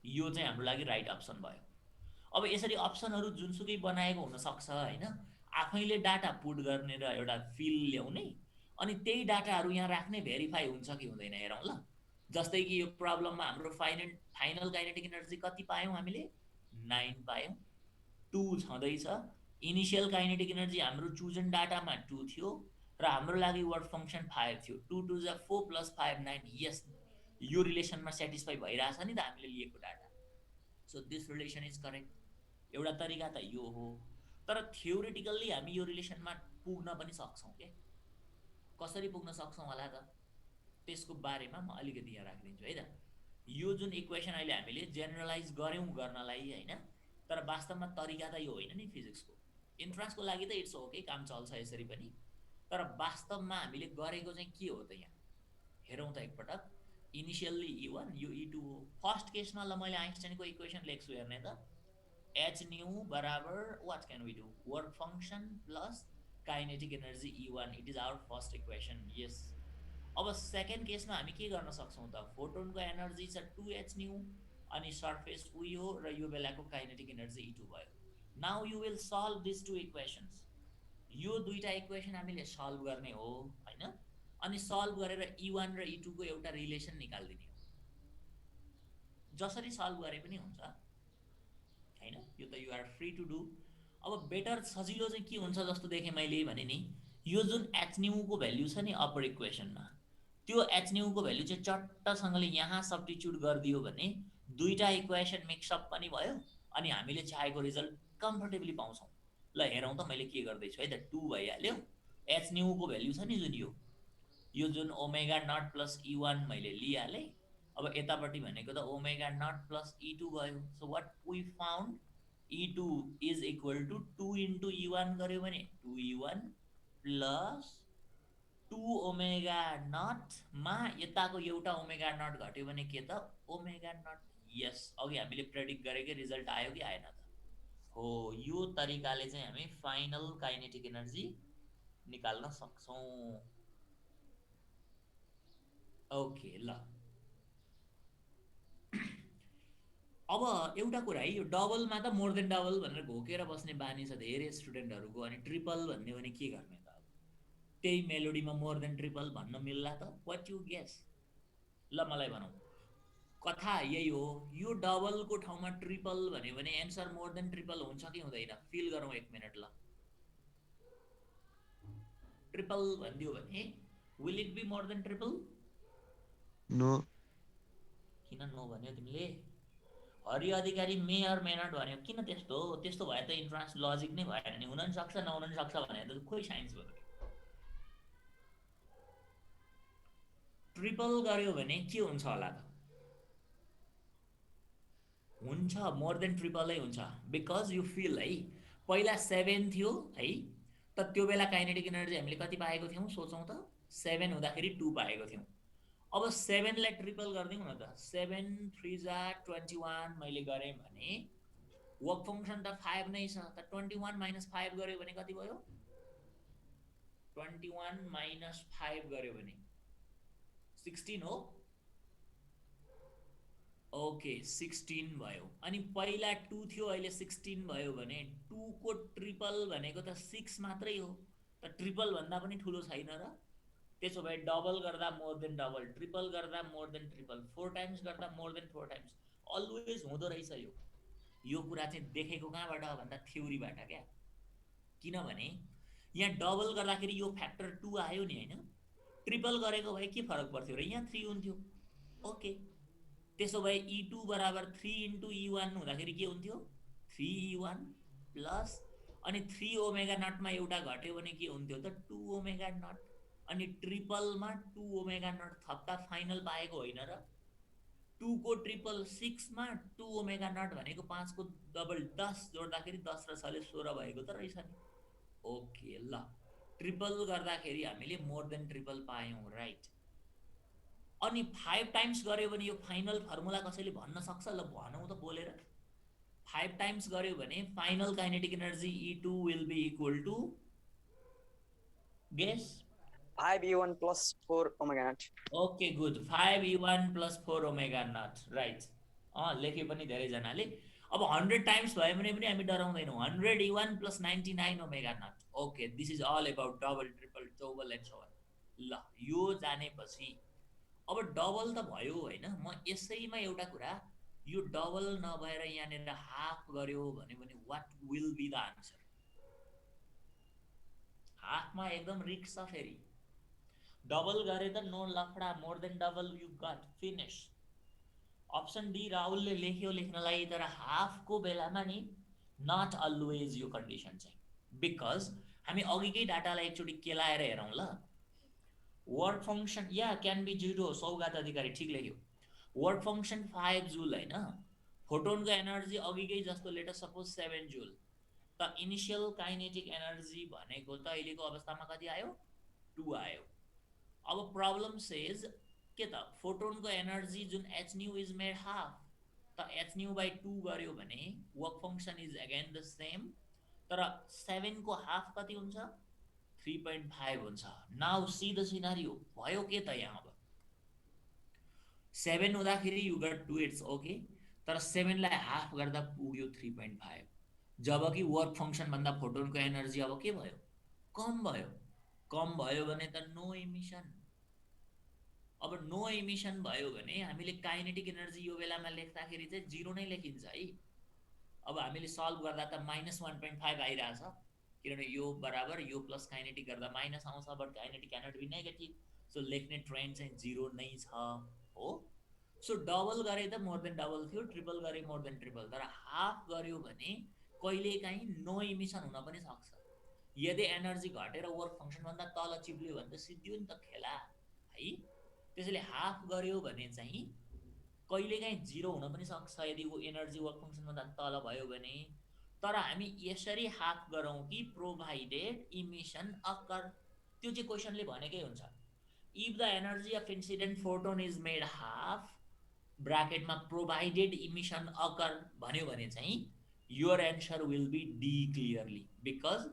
यो चाहिँ हाम्रो लागि राइट अप्सन भयो। अब यसरी अप्सनहरु जुनसुकै बनाएको हुन सक्छ हैन, आफैले डाटा पुट गर्ने र एउटा फिल ल्याउने, अनि त्यही डाटाहरु यहाँ राख्ने, भेरिफाई हुन्छ कि हुँदैन हेरौँ ल। जस्तै कि यो प्रब्लममा हाम्रो फाइनल काइनेटिक एनर्जी कति पायौँ हामीले? 9 पायौँ। 2 छँदैछ। इनिशियल काइनेटिक एनर्जी हाम्रो चुजन डाटामा 2 थियो र हाम्रो लागि वर्क फंक्सन 5 थियो। 2 2 जा 4 प्लस 5 9। यस, यो रिलेसनमा सेटिस्फाई भइरहेछ नि त हामीले लिएको data. So this relation is correct. एउटा तरिका त यो हो, तर थ्योरेटिकल्ली हामी यो रिलेसनमा पुग्न पनि सक्छौं के। कसरी पुग्न सक्छौं होला त, त्यसको बारेमा म अलिकति यहाँ राखिदिन्छु है त। यो जुन इक्वेसन अहिले हामीले जेनरलाइज गर्यौं गर्नलाई हैन, तर वास्तवमा तरिका त यो होइन नि फिजिक्सको। इन्ट्रान्सको लागि त इट्स ओके, काम चल्छ यसरी पनि। तर वास्तवमा हामीले गरेको चाहिँ के हो त यहाँ हेरौँ त एकपटक इनिशियल्ली E1 यो E2 हो फर्स्ट केसमा ल मैले आइन्स्टाइनको इक्वेसन लेख्छु हेर्ने त h nu बराबर what can we do work function plus kinetic energy E1 it is our first equation yes अब सेकेन्ड केसमा हामी के गर्न सक्छौं त फोटोनको एनर्जी छ 2h nu अनि सरफेस उही हो र यो बेलाको काइनेटिक एनर्जी E2 भयो now you will solve this two equations यो दुईटा इक्वेसन हामीले सल्भ गर्ने हो हैन अनि सल्भ गरेर E1 र E2 को एउटा रिलेसन निकाल्दिने हो जसरी सल्भ गरे पनि हुन्छ हैन यो त you are free to do अब बेटर सजिलो चाहिँ के हुन्छ जस्तो देखेँ मैले भने नि यो जुन h nu को भ्यालु छ नि अपर इक्वेसनमा त्यो h nu को भ्यालु चाहिँ चट्टसँगले यहाँ सब्स्टिट्युट गरिदियो भने दुईटा इक्वेसन मिक्स अप पनि भयो अनि हामीले चाहेको रिजल्ट कम्फर्टेबली पाउँछौं ल हेरौँ त मैले के गर्दै छु है त 2 भइहाल्यो h nu को भ्यालु छ नि जुन यो जुन ओमेगा नट प्लस E1 मैले लिइहाले अब यतापट्टि भनेको त ओमेगा नट प्लस E2 भयो so what we found E2 is equal to 2 into E1 गर्यो भने 2E1 plus 2 ओमेगा नट मा यताको एउटा ओमेगा नट घट्यो भने के त ओमेगा नट यस अघि हामीले प्रेडिक्ट गरेकै रिजल्ट आयो कि आएन त हो यो तरिकाले चाहिँ हामी फाइनल काइनेटिक एनर्जी निकाल्न सक्छौं ओके ल अब एउटा कुरा है यो डबलमा त मोर देन डबल भनेर घोकेर बस्ने बानी छ धेरै स्टुडेन्टहरुको अनि ट्रिपल भन्ने भने के गर्ने त अब त्यही मेलोडीमा मोर देन ट्रिपल भन्न मिल्ला त व्हाट यु गेस ल मलाई भनौ कथा यही हो यो डबलको ठाउँमा ट्रिपल भन्यो भने एन्सर मोर देन ट्रिपल हुन्छ कि हुँदैन फिल गरौँ एक मिनेट ल ट्रिपल भन्दियो भने will it be more than triple no किन नो भन्यो तिमीले Hari Adhikari may or may not भन्यो किन त्यस्तो त्यस्तो भए त इन्ट्रान्स लजिक नै भएन नि हुन नि सक्छ नहुन नि सक्छ भने त खोइ साइन्स भयो ट्रिपल गर्यो भने के हुन्छ होला त हुन्छ मोर देन ट्रिपलै हुन्छ बिकज यु फिल है पहिला 7 थियो है त त्यो बेला काइनेटिक एनर्जी हामीले कति पाएको थियौ सोचौं त 7 हुँदाखेरि 2 पाएको थियौ अब 7 लाई ट्रिपल गर्दियौ न त 7 3 जा 21 मैले गरे भने वर्क फंक्सन त 5 नै छ त 21 - 5 गर्यो भने कति भयो 21 - 5 गर्यो भने 16 हो ओके 16 भयो अनि पहिला 2 थियो अहिले 16 भयो भने 2 को ट्रिपल भनेको त 6 मात्रै हो त ट्रिपल भन्दा पनि ठूलो छैन र त्यसो भए डबल गर्दा मोर देन डबल ट्रिपल गर्दा मोर देन ट्रिपल 4 टाइम्स गर्दा मोर देन 4 टाइम्स अलवेज हुँदो रहेछ यो कुरा चाहिँ देखेको कहाँबाट भन्दा थ्योरीबाट क्या किनभने यहाँ डबल गर्दाखेरि यो फ्याक्टर 2 आयो नि हैन ट्रिपल गरेको भए के फरक पर्थ्यो र यहाँ 3 हुन्थ्यो ओके त्यसो भए E2 बराबर 3 into E1 हुँदाखेरि के हुन्थ्यो 3E1 प्लस अनि 3 ओमेगा नटमा एउटा घट्यो भने के हुन्थ्यो त 2 ओमेगा नट अनि ट्रिपलमा 2 ओमेगा नट थप्दा फाइनल पाएको होइन र 2 को ट्रिपल 6 मा 2 ओमेगा नट भनेको 5 को डबल 10 जोड्दाखेरि 10 र 6 ले 16 भएको त रहेछ नि ओके ल ट्रिपल गर्दाखेरि हामीले मोर देन ट्रिपल पायौं राइट अनि 5 टाइम्स गर्यो भने यो फाइनल फर्मुला कसैले भन्न सक्छ ल भनौं त बोलेर 5 टाइम्स गर्यो भने final kinetic energy E2 will be equal to guess 5E1 plus 4 omega naught. Okay, good. 5E1 plus 4 omega naught. Right. लेखे पनि धेरै जनाले अब 100 टाइम्स भयो भने पनि हामी डराउँदैनौं 100E1 plus 99 omega naught. Okay, this is all about double, triple, double and so on. ल यो जानेपछि अब डबल त भयो हैन म यसैमा एउटा कुरा यो डबल नभएर यहाँनेर हाफ गर्यो भने what will be the answer हाफमा एकदम रिस्क छ फेरि डबल गरे त नो लफडा more than double you got finish option D राहुलले लेख्यो लेख्नलाई तर हाफको बेलामा नि नट अलवेज यो कन्डिसन चाहिँ बिकज हामी अघिकै डाटालाई एकचोटी केलाएर हेरौं ल वर्क फंक्सन या क्यान बी 0 सौगात अधिकारी ठीक लेख्यो वर्क फंक्सन 5 जूल हैन फोटोनको एनर्जी अघिकै जस्तो लेट अस सपोज 7 जूल त इनिशियल काइनेटिक एनर्जी भनेको त अहिलेको अवस्थामा कति आयो 2 आयो। अब प्रब्लम सेज के त फोटोनको एनर्जी जुन h nu is made half, त h nu by 2 गर्यो भने work function is again the same, तर 7 को हाफ कति हुन्छ 3.5 हुन्छ। नाउ सी द सिनारियो, भयो के त यहाँ अब 7 हुँदाखेरि यु गट 2 इट्स ओके, तर 7 लाई हाफ गर्दा पुग्यो 3.5, जबकि वर्क फंक्शन भन्दा फोटोनको एनर्जी अब के भयो कम भयो। कम भयो भने त नो इमिसन। अब नो इमिसन भयो भने हामीले काइनेटिक एनर्जी यो बेलामा लेख्दाखेरि चाहिँ 0 नै लेखिन्छ है। अब हामीले सल्भ गर्दा त -1.5 आइरहेछ, किनभने यो बराबर यो प्लस काइनेटिक गर्दा माइनस आउँछ, but kinetic cannot be negative, so लेख्ने ट्रेन्ड चाहिँ 0 नै छ हो। सो डबल गरे त मोर देन डबल थियो, ट्रिपल गरे मोर देन ट्रिपल, तर हाफ गर्यो भने कहिलेकाहीँ नो इमिसन हुन पनि सक्छ। यदि एनर्जी घटेर वर्क फंक्शन भन्दा तल चिप्ल्यो भने त सिद्धियो नि त खेला है। त्यसैले हाफ गर्यो भने चाहिँ कहिलेकाहीँ 0 हुन पनि सक्छ यदि वो एनर्जी वर्क फंक्शन भन्दा तल भयो भने। तर हामी यसरी हाफ गरौँ कि प्रोभाइडेड इमिसन अकर, त्यो चाहिँ क्वेशनले भनेकै हुन्छ। If the energy of incident photon is made half ब्राकेटमा प्रोभाइडेड इमिसन अकर भन्यो भने चाहिँ your answer will be D clearly, because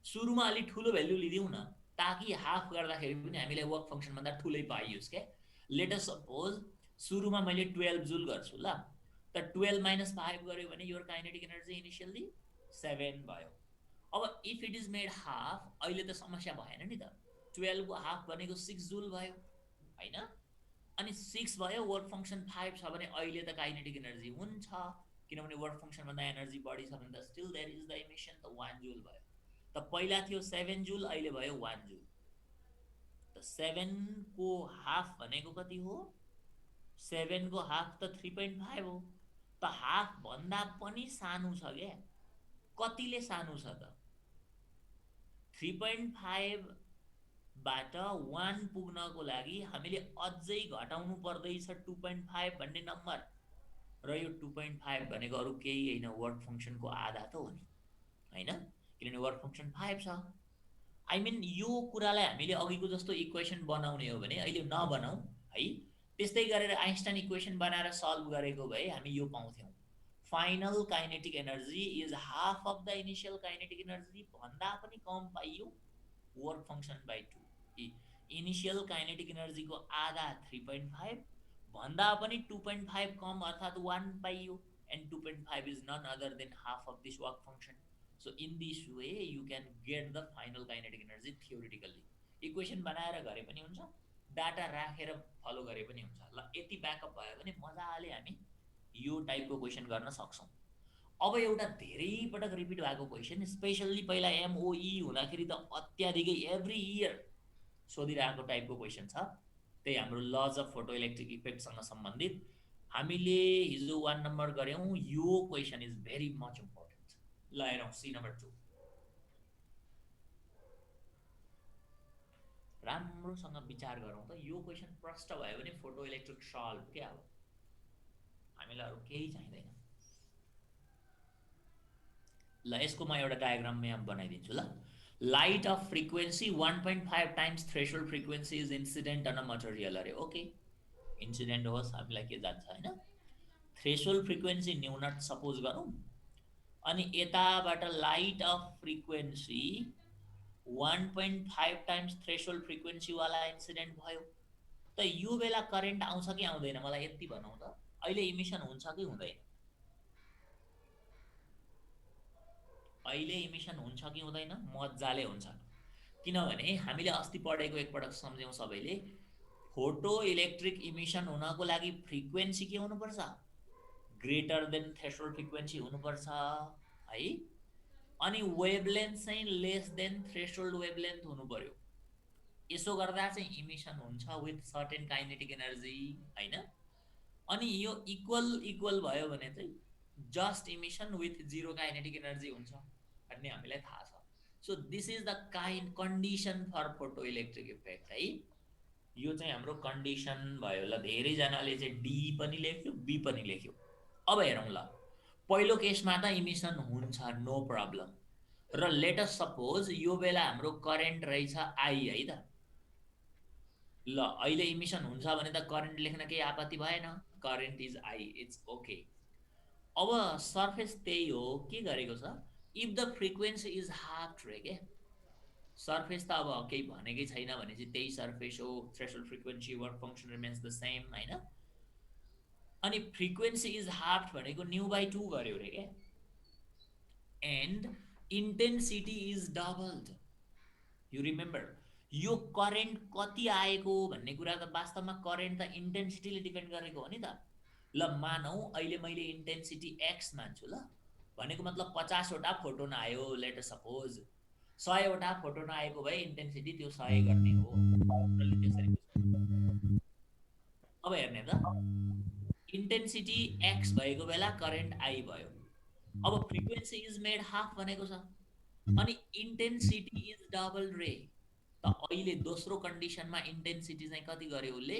सुरुमा अलि ठुलो भ्यालु लिदिउँ न, ताकि हाफ गर्दाखेरि पनि हामीले वर्क फंक्शन भन्दा ठुलै पाइयोस् के। लेट अस सपोज सुरुमा मैले 12 जुल गर्छु ल, त 12 - 5 गर्यो भने योर काइनेटिक एनर्जी इनिशियली 7 भयो। अब if it is made half, अहिले त समस्या भएन नि त, 12 को हाफ भनेको 6 जुल भयो हैन, अनि 6 भयो, वर्क फंक्शन 5 छ भने अहिले त काइनेटिक एनर्जी हुन्छ, किनभने वर्क फंक्शन भन्दा एनर्जी बढी छ भने त still there is the emission, त 1 जुल भयो। त पहिला थियो 7 जुल, अहिले भयो 1 जुल। त 7 को हाफ भनेको कति हो 7 को हाफ त 3.5 हो। त हाफ भन्दा पनि सानो छ के, कतिले सानो छ त 3.5 बाट 1 पुग्नको लागि हामीले अझै घटाउनु पर्दैछ 2.5 भन्ने नम्बर, र यो 2.5 भनेको अरु केही हैन वर्क फंक्शनको आधा त हो नि हैन, किनभने वर्क फंक्शन 5 छ। आई मिन यो कुरालाई हामीले अघिको जस्तो इक्वेसन बनाउने हो भने अहिले नबनाऊ है, त्यस्तै गरेर आइन्स्टाइन इक्वेसन बनाएर सल्भ गरेको भए हामी यो पाउँथ्यौं, final kinetic energy is half of the initial kinetic energy भन्दा पनि कम पाइयो work function by 2। Initial kinetic energy को आधा 3.5 भन्दा पनि 2.5 कम अर्थात 1 पाइयो, and 2.5 is none other than half of this work function. So in this way you can get the final kinetic energy theoretically. Equation बनाएर गरे पनि हुन्छ, डाटा राखेर फलो गरे पनि हुन्छ। ल यति ब्याकअप भयो भने मजाले हामी यो टाइपको क्वेशन गर्न सक्छौं। अब एउटा धेरै पटक रिपिट भएको क्वेशन, स्पेशली पहिला एमओई हुँदाखेरि त अत्याधिकै एभ्री इयर सोधिरहेको टाइपको क्वेशन छ, त्यही हाम्रो लज अफ फोटो इलेक्ट्रिक इफेक्टसँग सम्बन्धित। हामीले हिजो 1 नम्बर गर्यौं, यो question is very much important. ल हेरौं सी नम्बर 2, राम्रोसँग विचार गरौँ त। यो क्वेशन प्रष्ट भयो भने फोटो इलेक्ट्रिक सल्भ के अब हामीलाई अरु केही चाहिदैन। ल यसको म एउटा डायग्राम यहाँ बनाइदिन्छु ल। Light of frequency 1.5 times threshold frequency is incident on a material array. Okay, incident होस् हामीलाई के जान्छ हैन। थ्रेशोल्ड फ्रिक्वेन्सी न्यूनट सपोज गरौँ, अनि यताबाट light of frequency 1.5 times threshold frequency वाला इन्सिडेन्ट भयो, त यो बेला करेन्ट आउँछ कि आउँदैन मलाई यति भनौँ त, अहिले इमिसन हुन्छ कि हुँदैन? अहिले इमिसन हुन्छ कि हुँदैन? मजाले हुन्छ, किनभने हामीले अस्ति पढेको एकपटक सम्झ्यौं सबैले, फोटो इलेक्ट्रिक इमिसन हुनको लागि फ्रिक्वेन्सी के हुनुपर्छ ग्रेटर देन थ्रेशोल्ड फ्रिक्वेन्सी हुनुपर्छ है, अनि वेभलेन्थ चाहिँ लेस देन थ्रेशोल्ड वेभलेन्थ हुनु पर्यो। यसो गर्दा चाहिँ इमिसन हुन्छ विथ सर्टेन काइनेटिक एनर्जी हैन। अनि यो इक्वल भयो भने चाहिँ just emission with 0 kinetic energy हुन्छ भन्ने हामीलाई थाहा छ। So this is the condition for photo electric effect है। यो चाहिँ हाम्रो कन्डिसन भयो। ल धेरै जनाले चाहिँ डी पनि लेख्यो बी पनि लेख्यो। अब हेरौँ ल, पहिलो केसमा त इमिसन हुन्छ नो प्रब्लम, र लेट अस सपोज यो बेला हाम्रो करेन्ट रहेछ आई है त, ल अहिले इमिसन हुन्छ भने त करेन्ट लेख्न केही आपत्ति भएन, current is I, it's okay. अब सर्फेस त्यही हो, के गरेको छ, if the frequency is half रे के, सर्फेस त अब केही भनेकै छैन भनेपछि त्यही सर्फेस हो, threshold frequency work function remains the same हैन। अनि फ्रिक्वेन्सी इज हाफ भनेको न्यू बाई 2 गर्यो रे के, and intensity is doubled. You remember यो करेन्ट कति आएको भन्ने कुरा त वास्तवमा करेन्ट त इन्टेन्सिटीले डिपेन्ड गरेको हो नि त। ल मानौ अहिले मैले इन्टेन्सिटी एक्स मान्छु, ल भनेको मतलब 50 वटा फोटोन आयो, लेट अस सपोज 100 वटा फोटोन आएको भए इन्टेन्सिटी त्यो 100 गर्ने हो, त्यसरी बुझ्नु। अब हेर्ने त, इन्टेन्सिटी एक्स भएको बेला करेन्ट आई भयो। अब फ्रिक्वेन्सी इज मेड हाफ भनेको छ, अनि इन्टेन्सिटी इज डबल रे, त अहिले दोस्रो कन्डिसनमा इन्टेन्सिटी चाहिँ कति गर्यो उसले,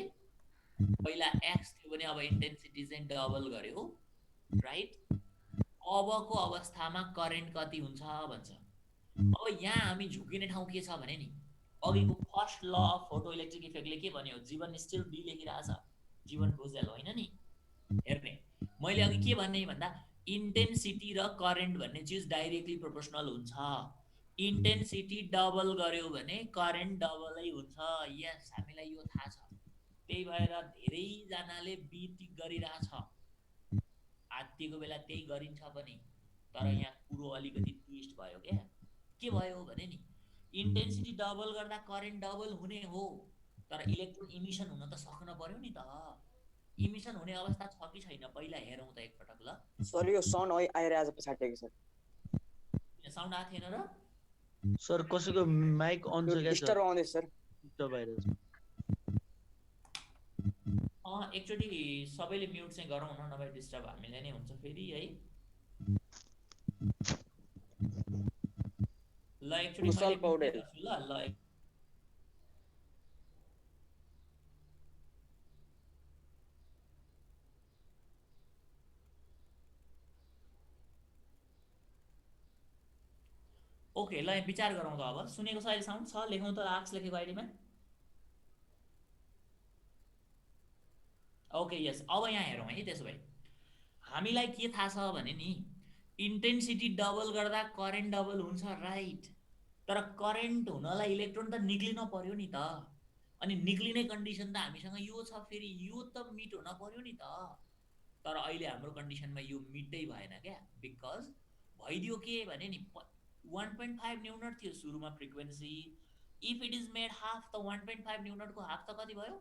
पहिला एक्स थियो भने अब इन्टेन्सिटी चाहिँ डबल गर्यो, राइट। अबको अवस्थामा करेन्ट कति हुन्छ भन्छ। अब यहाँ हामी झुकिने ठाउँ के छ भने नि, अघिको first law of photo electric इफेक्टले के भन्यो, जीवन स्टिल बी लेखिरहेछ, जीवन बुझेल होइन नि। हेर्ने मैले अघि के भन्ने भन्दा इन्टेन्सिटी र करेन्ट भन्ने चिज डाइरेक्टली प्रोपोर्सनल हुन्छ। इन्टेन्सिटी डबल गर्यो भने करेन्ट डबलै हुन्छ, यस हामीलाई यो थाहा छ। त्यही भएर धेरैजनाले बी टिक गरिरहेछ, आत्तिको बेला त्यही गरिन्छ पनि, तर यहाँ कुरो अलिकति ट्विस्ट भयो क्या। के भयो भने नि इन्टेन्सिटी डबल गर्दा करेन्ट डबल हुने हो, तर इलेक्ट्रोन इमिसन हुन त सक्न पर्यो नि त। इमिसन हुने अवस्था छ कि छैन पहिला हेरौँ त एकपटक ल। सर यो साउन्ड आइरहेछ पछाडिको सर। साउन्ड आएको थिएन र सर? कसैको माइक अन छ क्या सर? डिस्टर्ब आउँदैछ सर। डिस्टर्ब आइरहेछ। एकचोटि सबैले म्युट चाहिँ गरौँ न, नभए डिस्टर्ब हामीलाई नै हुन्छ फेरि है। ल एकचोटि मैले पौडेल ल ओके ल विचार गरौँ त। अब सुनेको छ अहिले साउन्ड छ, लेखौँ त आक्स लेखेको आइडीमा। ओके यस, अब यहाँ हेरौँ है। त्यसो भए हामीलाई के थाहा छ भने नि इन्टेन्सिटी डबल गर्दा करेन्ट डबल हुन्छ, राइट। तर करेन्ट हुनलाई इलेक्ट्रोन त निक्लिन पर्यो नि त, अनि निक्लिने कन्डिसन त हामीसँग यो छ, फेरि यो त मिट हुन पर्यो नि त। तर अहिले हाम्रो कन्डिसनमा यो मिटै भएन क्या, बिकज भइदियो के भने नि 1.5 न्युनट थियो सुरुमा frequency, if it is made half त 1.5 न्युनटको हाफ त कति भयो,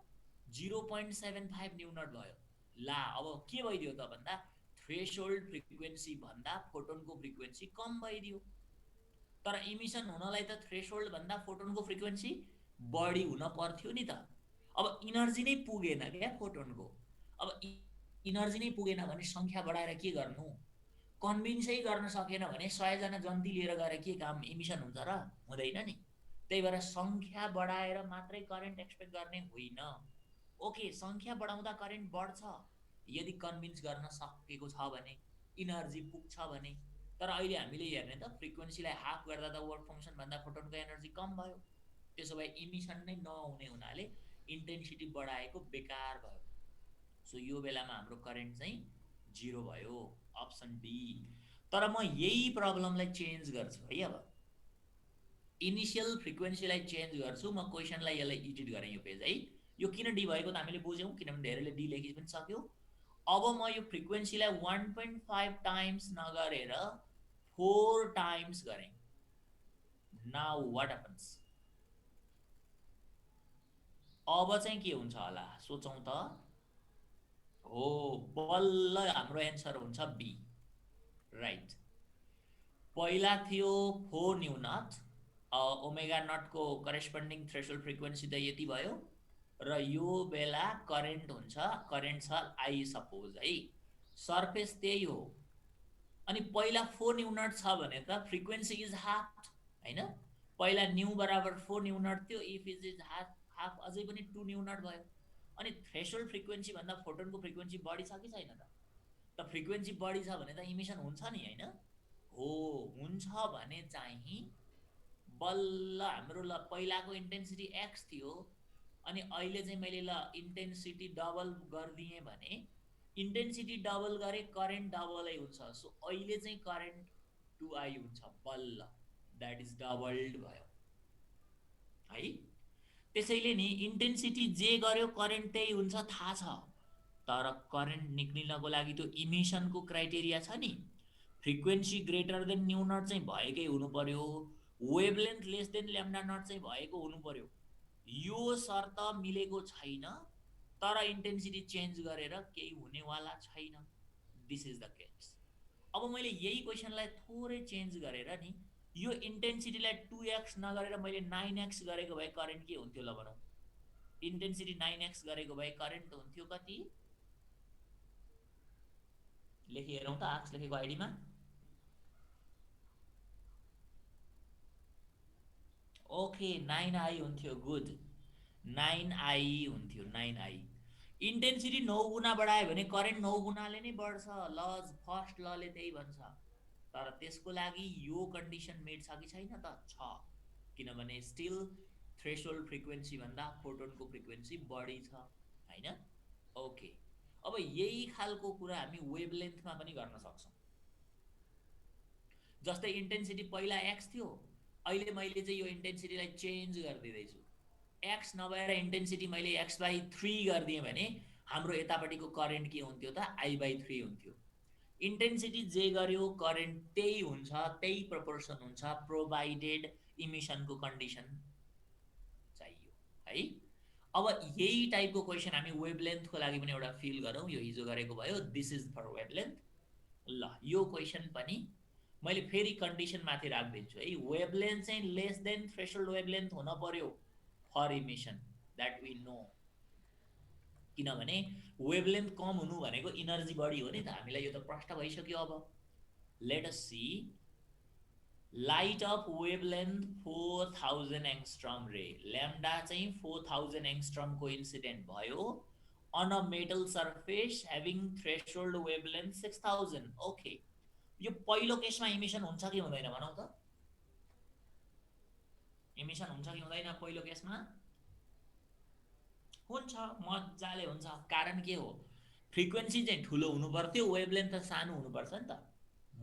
0.75 न्युनट भयो। ला अब के भइदियो त भन्दा थ्रेशोल्ड फ्रिक्वेन्सी भन्दा फोटोनको फ्रिक्वेन्सी कम भइदियो। तर इमिसन हुनलाई त थ्रेशोल्ड भन्दा फोटोनको फ्रिक्वेन्सी बढी हुन पर्थ्यो नि त। अब इनर्जी नै पुगेन क्या फोटोनको। अब इनर्जी नै पुगेन भने संख्या बढाएर के गर्नु, कन्भिन्सै गर्न सकेन भने 100 जना जन्ती लिएर गएर के काम, इमिसन हुन्छ र? हुँदैन नि। त्यही भएर संख्या बढाएर मात्रै करेन्ट एक्सपेक्ट गर्ने होइन। ओके संख्या बढाउँदा करेन्ट बढ्छ यदि कन्भिन्स गर्न सकेको छ भने, इनर्जी पुग्छ भने। तर अहिले हामीले हेर्ने त फ्रिक्वेन्सीलाई हाफ गर्दा त वर्क फङ्सन भन्दा फोटोनको एनर्जी कम भयो, त्यसो भए इमिसन नै नहुने हुनाले इन्टेन्सिटी बढाएको बेकार भयो। सो यो बेलामा हाम्रो करेन्ट चाहिँ 0 भयो, अप्सन डी। तर म यही प्रब्लमलाई चेन्ज गर्छु है। अब इनिशियल फ्रिक्वेन्सीलाई चेन्ज गर्छु म, क्वेसनलाई यसलाई एडिट गरेँ यो पेज है। यो किन डी भएको त हामीले बुझ्यौँ, किनभने धेरैले डी लेखि पनि सक्यो। अब म यो फ्रिक्वेन्सीलाई 1.5 टाइम्स नगरेर 4 टाइम्स गरेँ। नाउ व्हाट ह्यापन्स, अब चाहिँ के हुन्छ होला सोचौँ त। हो बल्ल हाम्रो एन्सर हुन्छ बी, राइट। पहिला थियो 4 न्युनट, ओमेगा नटको करेस्पोन्डिङ थ्रेशोल्ड फ्रिक्वेन्सी त यति भयो, र यो बेला करेन्ट हुन्छ, करेन्ट छ आई सपोज है, सर्फेस त्यही हो। अनि पहिला 4 न्युनट छ भने त फ्रिक्वेन्सी इज हाफ हैन, पहिला न्यू बराबर 4 न्युनट थियो, इफ इज हाफ अझै पनि 2 न्युनट भयो। अनि थ्रेशोल्ड फ्रिक्वेन्सी भन्दा फोटोनको फ्रिक्वेन्सी बढी छ कि छैन त फ्रिक्वेन्सी बढी छ भने त इमिसन हुन्छ नि हैन? हो हुन्छ भने चाहिँ बल्ल हाम्रो ल पहिलाको इन्टेन्सिटी एक्स थियो, अनि अहिले चाहिँ मैले ल इन्टेन्सिटी डबल गरिदिएँ भने इन्टेन्सिटी डबल गरे करेन्ट डबलै हुन्छ सो अहिले चाहिँ करेन्ट 2I हुन्छ बल्ल द्याट इज डबल्ड भयो है त्यसैले नि इन्टेन्सिटी जे गर्यो करेन्ट त्यही हुन्छ थाहा छ तर करेन्ट निक्लिनको लागि त्यो इमिसनको क्राइटेरिया छ नि frequency greater than nu naught चाहिँ भएकै हुनु पर्यो wavelength less than lambda naught चाहिँ भएको हुनु पर्यो यो शर्त मिलेको छैन तर इन्टेन्सिटी चेन्ज गरेर केही हुनेवाला छैन दिस इज द केस अब मैले यही क्वेसनलाई थोरै चेन्ज गरेर नि यो इन्टेन्सिटीलाई 2x नगरेर मैले 9x गरेको भए करेन्ट के हुन्थ्यो ल भनौँ इन्टेन्सिटी 9x गरेको भए करेन्ट हुन्थ्यो कति लेखि हेरौँ त आक्स लेखेको आइडीमा ओके 9I हुन्थ्यो गुड 9I हुन्थ्यो 9I इन्टेन्सिटी 9 गुणा बढायो भने करेन्ट 9 गुणाले नै बढ्छ ल फर्स्ट लले त्यही भन्छ तर त्यसको लागि यो कन्डिसन मेड छ कि छैन त छ किनभने स्टिल थ्रेशोल्ड फ्रिक्वेन्सी भन्दा फोटोनको फ्रिक्वेन्सी बढी छ हैन ओके अब यही खालको कुरा हामी वेभलेन्थमा पनि गर्न सक्छौं जस्तै इन्टेन्सिटी पहिला x थियो अहिले मैले चाहिँ यो इन्टेन्सिटीलाई चेन्ज गरिदिँदै छु x नभएर इन्टेन्सिटी मैले x/3 गरिदिएँ भने हाम्रो यतापट्टिको करेन्ट के हुन्थ्यो त I/3 हुन्थ्यो इन्टेन्सिटी जे गर्यो करेन्ट त्यही हुन्छ त्यही प्रोपोर्सन हुन्छ प्रोभाइडेड इमिसनको कन्डिसन चाहियो है अब यही टाइपको क्वेसन हामी वेभलेन्थको लागि पनि एउटा फिल गरौँ यो हिजो गरेको भयो दिस इज फर वेभलेन्थ ल यो क्वेसन पनि मैले फेरि कन्डिसन माथि राख्दिन्छु है वेभलेन्थ चाहिँ लेस देन थ्रेशोल्ड वेभलेन्थ हुन पर्यो for emission that we know किनभने वेभलेन्थ कम हुनु भनेको इनर्जी बढी हो नि त हामीलाई यो त प्रश्न भइसक्यो अब let us see light of wavelength 4000 angstrom ray lambda चाहिँ 4000 एंगस्ट्रम को इन्सिडेन्ट भयो on a metal surface having threshold wavelength 6000 okay यो पहिलो केसमा इमिसन हुन्छ कि हुँदैन भनौं त इमिसन हुन्छ कि हुँदैन पहिलो केसमा हुन्छ मजाले हुन्छ कारण के हो फ्रिक्वेन्सी चाहिँ ठुलो हुनु पर्थ्यो वेभलेन्थ त सानो हुनु पर्छ नि त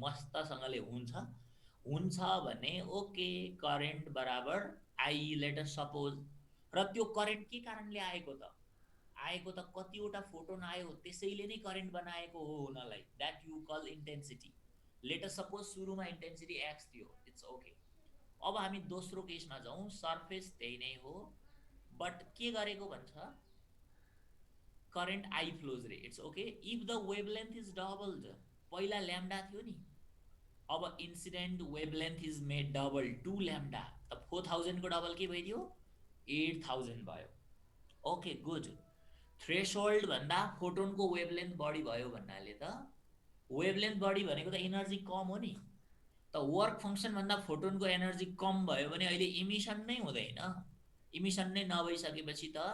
मस्तसँगले हुन्छ भने ओके करेन्ट बराबर आई लेट अस सपोज र त्यो करेन्ट के कारणले आएको त कतिवटा फोटोन आयो त्यसैले नै करेन्ट बनाएको हो हुनलाई that you call intensity let us suppose सुरुमा इन्टेन्सिटी x थियो इट्स ओके अब हामी दोस्रो केसमा जाउँ सरफेस त्यही नै हो बट के गरेको भन्छ करेन्ट I फ्लोज रे it's okay if the wavelength is doubled पहिला ल्याम्डा थियो नि अब incident wavelength is made double 2 lambda त 4000 को डबल के भइदियो 8000 भयो ओके गुड थ्रेशोल्ड भन्दा फोटोनको वेभलेन्थ बढी भयो भन्नाले त वेभलेन्थ बढी भनेको त एनर्जी कम हो नि त वर्क फंक्सन भन्दा फोटोनको एनर्जी कम भयो भने अहिले इमिसन नै हुँदैन इमिसन नै नभइसकेपछि त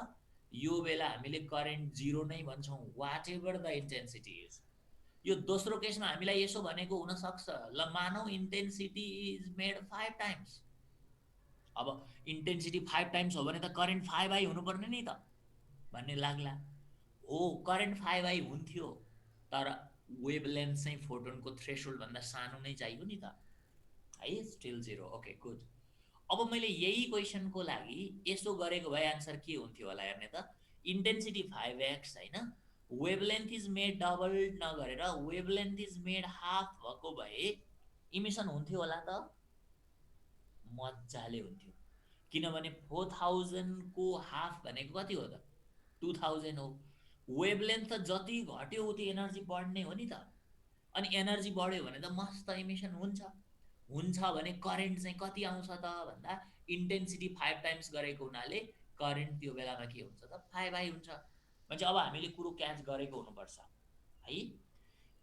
यो बेला हामीले करेन्ट 0 नै भन्छौं whatever the intensity is यो दोस्रो केसमा हामीलाई यसो भनेको हुन सक्छ ल मानौ इन्टेन्सिटी इज मेड 5 टाइम्स अब इन्टेन्सिटी 5 टाइम्स हो भने त करेन्ट 5I हुनुपर्ने नि त भन्ने लाग्ला हो करेन्ट 5I हुन्थ्यो तर वेभलेन्थ चाहिँ फोटोनको थ्रेशोल्ड भन्दा सानो नै चाहियो नि त है स्टिल 0 ओके गुड अब मैले यही क्वेसनको लागि यसो गरेको भए आन्सर के हुन्थ्यो होला हेर्ने त इन्टेन्सिटी 5x हैन वेभलेन्थ इज मेड डबल नगरेर वेभलेन्थ इज मेड हाफ भएको भए इमिसन हुन्थ्यो होला त मजाले हुन्थ्यो किनभने 4000 को हाफ भनेको कति हो त 2000 हो वेभलेन्थ त जति घट्यो उति एनर्जी बढ्ने हो नि त अनि एनर्जी बढ्यो भने त मस्त इमिसन हुन्छ भने करेन्ट चाहिँ कति आउँछ त भन्दा इन्टेन्सिटी 5 टाइम्स गरेको हुनाले करेन्ट त्यो बेलामा के हुन्छ त 5I हुन्छ म्हणजे अब हामीले कुरो क्याच गरेको हुनुपर्छ है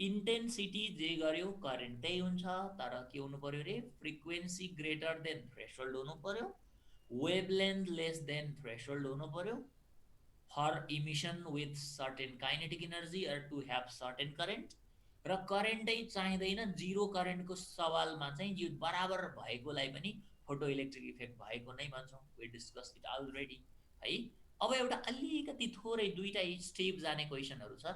इन्टेन्सिटी जे गर्यो करेन्ट त्यही हुन्छ तर के हुनु पर्यो रे फ्रिक्वेन्सी ग्रेटर देन थ्रेशोल्ड हुनु पर्यो वेभलेन्थ लेस देन थ्रेशोल्ड हुनु पर्यो for emission with certain kinetic energy or to have certain current र करेन्टै चाहिँदैन जीरो करेन्टको सवालमा चाहिँ यो बराबर भएकोलाई पनि फोटो इलेक्ट्रिक इफेक्ट भएको नै भन्छौं वी डिस्कस इट अलरेडी है अब एउटा अलिकति थोरै दुईटा स्टेप जाने क्वेशनहरु छ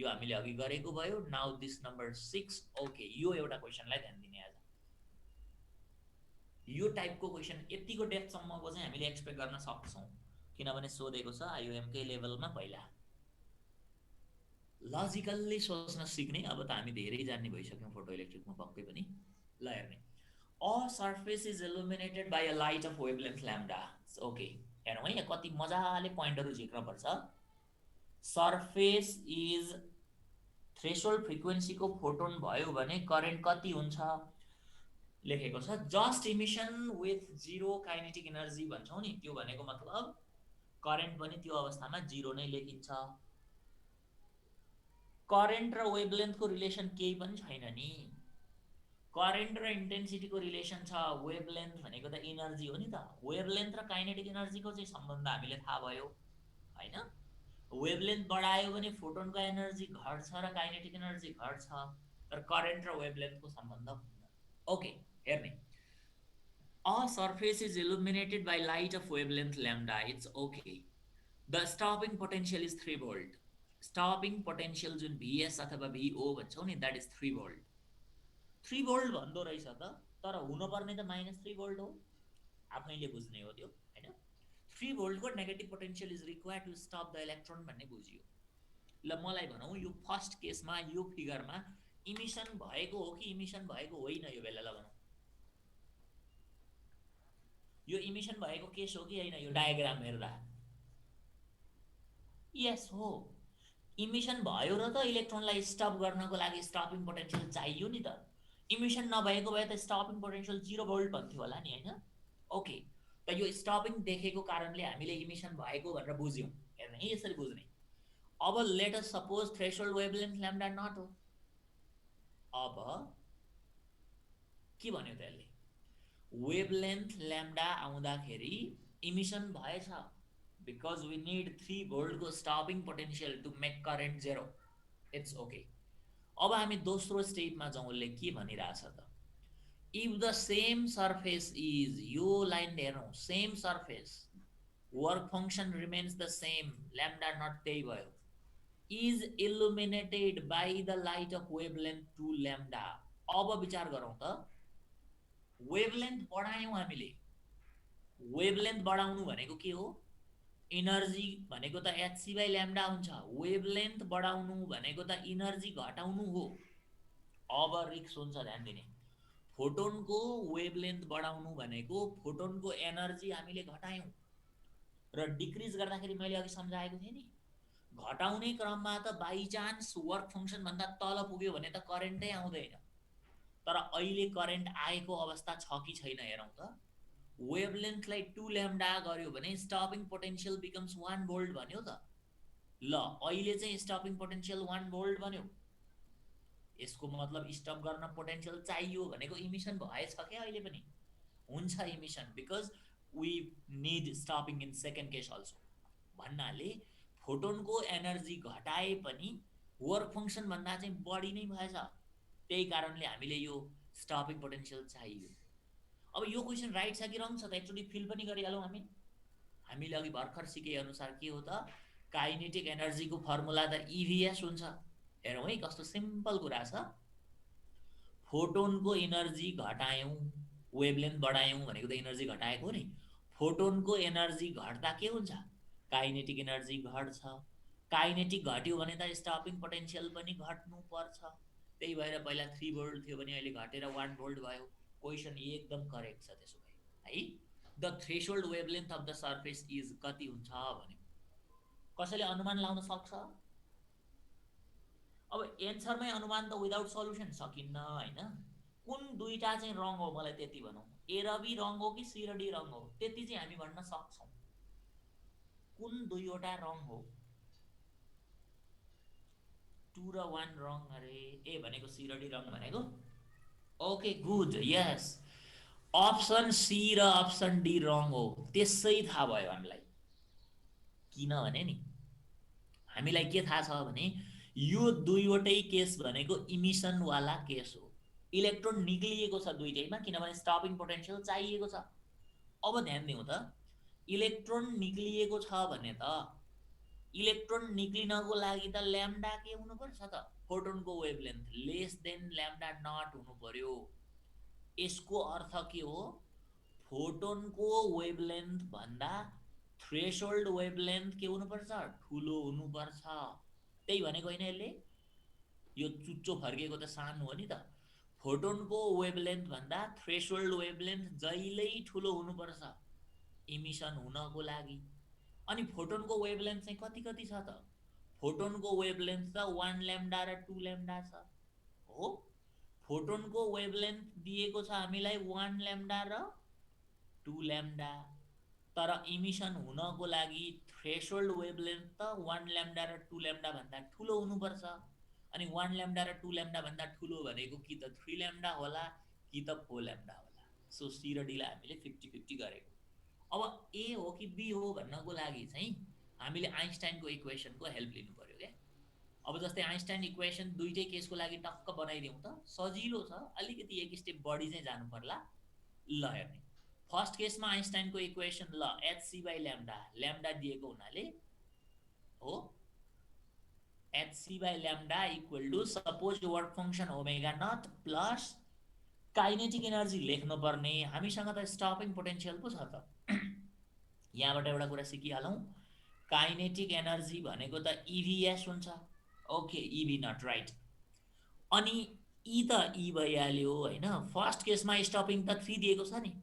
यो हामीले अघि गरेको भयो नाउ दिस नम्बर 6 ओके यो एउटा क्वेशनलाई ध्यान दिने आज यो टाइपको क्वेशन यतिको डेप्थ सम्मको चाहिँ हामीले एक्सपेक्ट गर्न सक्छौं किनभने सोधेको छ आईओएम के लेभलमा पहिला लजिकल्ली सोच्न सिक्ने अब त हामी धेरै जान्ने भइसक्यौं फोटो इलेक्ट्रिकमा पक्कै पनि ल हेर्ने a surface is illuminated by a light of wavelength lambda okay हेरौँ है कति मजाले पोइन्टहरु झिक्न पर्छ सर्फेस इज थ्रेशोल्ड फ्रिक्वेन्सीको फोटोन भयो भने करेन्ट कति हुन्छ लेखेको छ just emission with zero kinetic energy भन्छौं नि त्यो भनेको मतलब करेन्ट पनि त्यो अवस्थामा जीरो नै लेखिन्छ करेन्ट र वेभलेन्थको रिलेसन केही पनि छैन नि करेन्ट र इन्टेन्सिटीको रिलेसन छ वेभलेन्थ भनेको त एनर्जी हो नि त वेभलेन्थ र काइनेटिक एनर्जीको चाहिँ सम्बन्ध हामीले थाहा भयो हैन वेभलेन्थ बढायो भने फोटोनको एनर्जी घट्छ र काइनेटिक एनर्जी घट्छ तर करेन्ट र वेभलेन्थको सम्बन्ध हुँदैन ओके हेर्ने a surface is illuminated by light of wavelength lambda it's okay the stopping potential is 3 volt stopping potential जुन vs अथवा vo भन्छौं नि that is 3 volt 3 volt भन्दो रहेछ त तर हुन पर्ने त -3 volt हो आफैले बुझ्ने हो त्यो हैन 3 volt को negative potential is required to stop the electron भन्ने बुझियो ल मलाई भनौं यो फर्स्ट केसमा यो फिगरमा इमिशन भएको हो कि इमिशन भएको होइन यो बेला ल भनौं यो इमिशन भएको केस हो कि हैन यो डायग्राम हेर्दा यस हो इमिशन भयो र त इलेक्ट्रोनलाई स्टप गर्नको लागि स्टपिङ पोटेन्शियल चाहियो नि त इमिशन नभएको भए त स्टपिङ पोटेन्शियल 0 भोल्ट भन्थ्यो होला नि हैन ओके त यो स्टपिङ देखेको कारणले हामीले इमिशन भएको भनेर बुझ्यौं हेर्न है यसरी बुझ्ने अब let us suppose threshold wavelength lambda naught हो अब के भन्यो त यसले वेभलेन्थ ल्याम्डा आउँदाखेरि इमिशन भएछ because we need 3 volt को stopping potential to make current 0 it's okay अब हामी दोस्रो स्टेपमा जाउँ ले के भनिराछ त if the same surface is यो लाइन हेरौं same surface work function remains the same lambda not त्यही भयो is illuminated by the light of wavelength 2 lambda अब विचार गरौं त वेभलेन्थ बढायौं हामीले वेभलेन्थ बढाउनु भनेको के हो एनर्जी भनेको त hc by lambda हुन्छ वेभलेन्थ बढाउनु भनेको त एनर्जी घटाउनु हो अब रिक्स हुन्छ ध्यान दिने फोटोनको वेभलेन्थ बढाउनु भनेको फोटोनको एनर्जी हामीले घटायौं र डिक्रिज गर्दाखेरि मैले अघि सम्झाएको थिएँ नि घटाउने क्रममा त बाइ चान्स वर्क फंक्सन भन्दा तल पुग्यो भने त करेन्टै आउँदैन तर अहिले करेन्ट आएको अवस्था छ कि छैन हेरौं त वेभलेन्थलाई 2 ल्याम्डा गर्यो भने स्टपिङ पोटेन्शियल बिकम्स 1 भोल्ट भन्यो त ल अहिले चाहिँ स्टपिङ पोटेन्शियल 1 भोल्ट बन्यो यसको मतलब स्टप गर्न पोटेन्शियल चाहियो भनेको इमिशन भएछ के अहिले पनि हुन्छ emission because we need stopping in second case also भन्नाले फोटोनको एनर्जी घटाए पनि वर्क फंक्सन भन्दा चाहिँ बढी नै भएछ त्यही कारणले हामीले यो स्टपिङ पोटेन्शियल चाहियो अब यो क्वेशन राइट छ कि रङ छ त एकचोटी फिल पनि गरिहालौं हामीले अघि भर्खर सिके अनुसार के हो त काइनेटिक एनर्जीको फर्मुला त EVS हुन्छ हेरौं है कस्तो सिम्पल कुरा छ फोटोनको एनर्जी घटायौं वेभलेन्थ बढायौं भनेको त एनर्जी घटाएको हो नि फोटोनको एनर्जी घट्दा के हुन्छ काइनेटिक एनर्जी घट्छ काइनेटिक घट्यो भने त स्टपिङ पोटेन्शियल पनि घट्नु पर्छ त्यही भएर पहिला 3 भोल्ट थियो भने अहिले घटेर 1 भोल्ट भयो क्वेशन एकदम करेक्ट छ त्यसो भए है the threshold wavelength of the surface is कति हुन्छ भन्यो कसैले अनुमान लाउन सक्छ अब एन्सरमै अनुमान त विदाउट सल्युसन सकिन्न हैन कुन दुईटा चाहिँ रङ हो मलाई त्यति भनौं ए र बी रङ हो कि सी र डी रङ हो त्यति चाहिँ हामी भन्न सक्छौं कुन दुईवटा रङ हो 2 र 1 रङ अरे ए भनेको सी र डी रङ भनेको ओके गुड यस अप्सन सी र अप्सन डी रङ हो त्यसै थाहा भयो हामीलाई किनभने नि हामीलाई के थाहा छ भने यो दुईवटै केस भनेको इमिशन वाला केस हो इलेक्ट्रोन निक्लिएको छ दुईटैमा किनभने स्टपिङ पोटेन्शियल चाहिएको छ अब ध्यान दिउँ त इलेक्ट्रोन निक्लिएको छ भने त इलेक्ट्रोन निक्लिनको लागि त ल्याम्डा के हुनुपर्छ त फोटोनको wavelength less than lambda naught हुनु पर्यो। यसको अर्थ के हो फोटोनको वेभलेन्थ भन्दा थ्रेशोल्ड वेभलेन्थ के हुनुपर्छ ठुलो हुनुपर्छ। त्यही भनेको हैन यसले यो चुच्चो फर्केको त सानो हो नि त। फोटोनको वेभलेन्थ भन्दा थ्रेशोल्ड वेभलेन्थ जहिल्यै ठुलो हुनुपर्छ इमिसन हुनको लागि। अनि फोटोनको वेभलेन्थ चाहिँ कति कति छ त फोटोनको वेभलेन्थ त 1 ल्याम्डा र 2 ल्याम्डा छ हो। फोटोनको वेभलेन्थ दिएको छ हामीलाई 1 ल्याम्डा र 2 ल्याम्डा तर इमिसन हुनको लागि थ्रेशोल्ड वेभलेन्थ त 1 ल्याम्डा र 2 ल्याम्डा भन्दा ठुलो हुनुपर्छ। अनि 1 ल्याम्डा र 2 ल्याम्डा भन्दा ठुलो भनेको कि त 3 ल्याम्डा होला कि त 4 ल्याम्डा होला। सो सी र डी लाई हामीले 50-50 गरेको। अब ए हो कि बी हो भन्नको लागि चाहिँ हामीले आइन्स्टाइनको इक्वेसनको हेल्प लिनु पर्यो क्या। अब जस्तै आइन्स्टाइन इक्वेसन दुईटै केसको लागि टक्क बनाइदिउँ त सजिलो छ, अलिकति एक स्टेप बढी चाहिँ जानु पर्ला। ल हेर्ने फर्स्ट केसमा आइन्स्टाइनको इक्वेसन ल hc बाई ल्याम्डा, ल्याम्डा दिएको हुनाले हो hc by lambda equal to suppose work function omega naught plus kinetic energy लेख्नु पर्ने। हामीसँग त स्टपिङ पोटेन्शियल पो छ त। यहाँबाट एउटा कुरा सिकिहालौँ काइनेटिक एनर्जी भनेको त EVS हुन्छ। Okay EV naught right. अनि ई त ई भइहाल्यो हैन। फर्स्ट केसमा स्टपिङ त 3 दिएको छ नि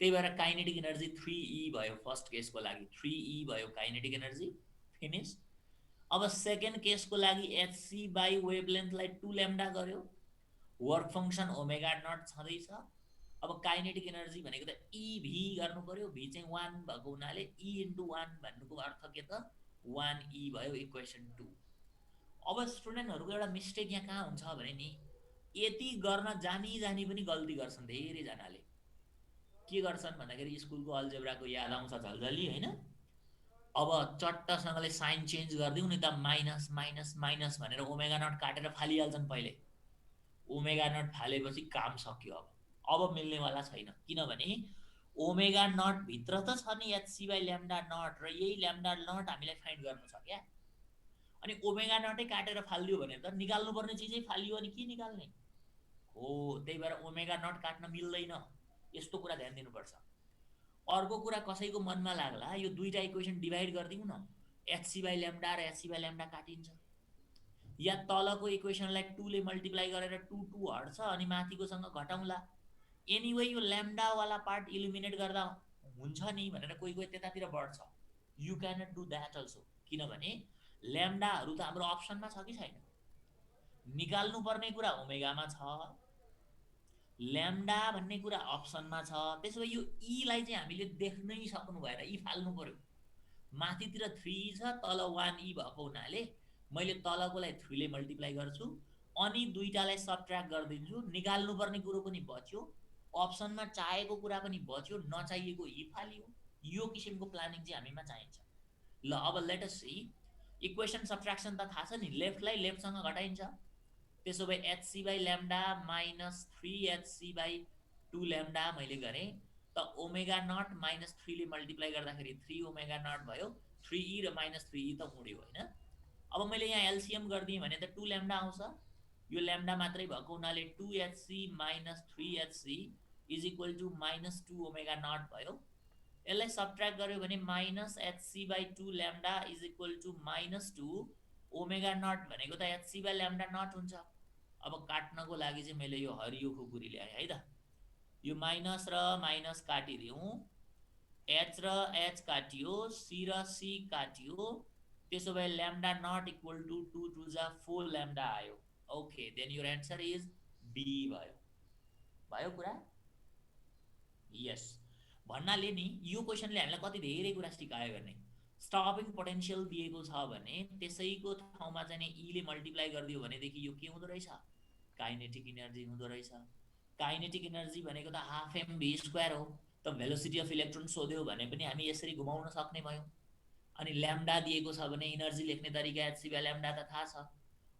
त्यही भएर काइनेटिक एनर्जी 3E भयो फर्स्ट केसको लागि 3E भयो काइनेटिक एनर्जी फिनिश। अब सेकेन्ड केसको लागि hc बाई वेभलेन्थलाई 2 ल्याम्डा गर्यो वर्क फंक्सन ओमेगा नट छँदैछ। अब काइनेटिक एनर्जी भनेको त EV गर्नु पर्यो v चाहिँ 1 भएको हुनाले E * 1 भन्नुको अर्थ के त 1E भयो इक्वेसन 2। अब स्टुडेन्टहरुको एउटा मिस्टेक यहाँ कहाँ हुन्छ भने नि यति गर्न जानी पनि गल्ती गर्छन् धेरै जनाले। के गर्छन् भन्दाखेरि स्कुलको अलजेब्राको याद आउँछ झलझली हैन। अब चट्टसँगले साइन चेन्ज गर्दिउ नि त माइनस माइनस माइनस भनेर ओमेगा नट काटेर फालिहाल्छन् पहिले। ओमेगा नट फालेपछि काम सक्यो। अब मिल्नेवाला छैन किनभने ओमेगा नट भित्र त छ नि hc बाई ल्याम्डा नट र यही ल्याम्डा नट हामीलाई फाइन्ड गर्नु छ क्या। अनि ओमेगा नटै काटेर फाल्दियो भने त निकाल्नु पर्ने चीजै फालियो अनि के निकाल्ने हो। त्यही भएर ओमेगा नट काट्न मिल्दैन। यस्तो कुरा ध्यान दिनुपर्छ। अर्को कुरा कसैको मनमा लाग्ला यो दुईटा इक्वेसन डिभाइड गर्दिउ न hc बाई ल्याम्डा र hc बाई ल्याम्डा काटिन्छ या तलको इक्वेसनलाई 2 ले मल्टिप्लाई गरेर 2 2 हट्छ अनि माथिकोसँग घटाउला। एनीवे यो ल्याम्डा वाला पार्ट इलिमिनेट गर्दा हुन्छ नि भनेर कोही कोही त्यतातिर बढ्छ। You can not do that also किनभने ल्याम्डाहरु त हाम्रो अप्सनमा छ कि छैन। निकाल्नु पर्ने कुरा ओमेगामा छ ल्याम्डा भन्ने कुरा अप्सनमा छ। त्यसो भए यो ई लाई चाहिँ हामीले देख्नै सक्नु भएन ई फाल्नु पर्यो। माथितिर 3 छ तल 1E भएको हुनाले मैले तलकोलाई 3 ले मल्टिप्लाई गर्छु अनि दुईटालाई सबट्र्याक्ट गर्दिन्छु। निकाल्नु पर्ने कुरो पनि बच्यो अप्सनमा चाहेको कुरा पनि बच्यो नचाहिएको ई फालियो। यो किसिमको प्लानिङ चाहिँ हामीमा चाहिन्छ। ल अब लेट अस सी इक्वेसन सबट्र्याक्सन त थाहा छ नि लेफ्टलाई लेफ्टसँग घटाइन्छ। त्यसो भए hc by lambda minus 3hc by 2 lambda मैले गरे त ओमेगा नट माइनस 3 ले मल्टिप्लाई गर्दाखेरि 3 ओमेगा नट भयो 3e र माइनस 3e त उड्यो हैन। अब मैले यहाँ एलसीएम गर्दिए भने त 2 ल्याम्डा आउँछ। यो ल्याम्डा मात्रै भएको हुनाले 2hc minus 3hc is equal to minus 2 omega naught भयो। यसलाई सबट्र्याक्ट गर्यो भने minus hc by 2 lambda is equal to minus 2 omega naught भनेको त hc बाई ल्याम्डा नट हुन्छ। अब काट्नको लागि चाहिँ मैले यो हरियो खुकुरी ल्याएँ है त। यो माइनस र माइनस काटिदिउँ h र h काटियो c र c काटियो। त्यसो भए ल्याम्डा नट इक्वल टु 2 2 जा 4 ल्याम्डा आयो। Okay then your answer is B भयो कुरा। यस भन्नाले नि यो क्वेशनले हामीलाई कति धेरै कुरा सिकायो गर्ने। स्टपिङ पोटेन्शियल दिएको छ भने त्यसैको ठाउँमा चाहिँ नि ई ले मल्टिप्लाई गरिदियो भनेदेखि यो के हुँदो रहेछ काइनेटिक एनर्जी हुँदो रहेछ। काइनेटिक एनर्जी भनेको त हाफ mv² हो। त भेलोसिटी अफ इलेक्ट्रोन सोध्यो भने पनि हामी यसरी घुमाउन सक्ने भयौं। अनि ल्याम्डा दिएको छ भने एनर्जी लेख्ने तरिका hc बाइ ल्याम्डा त थाहा छ।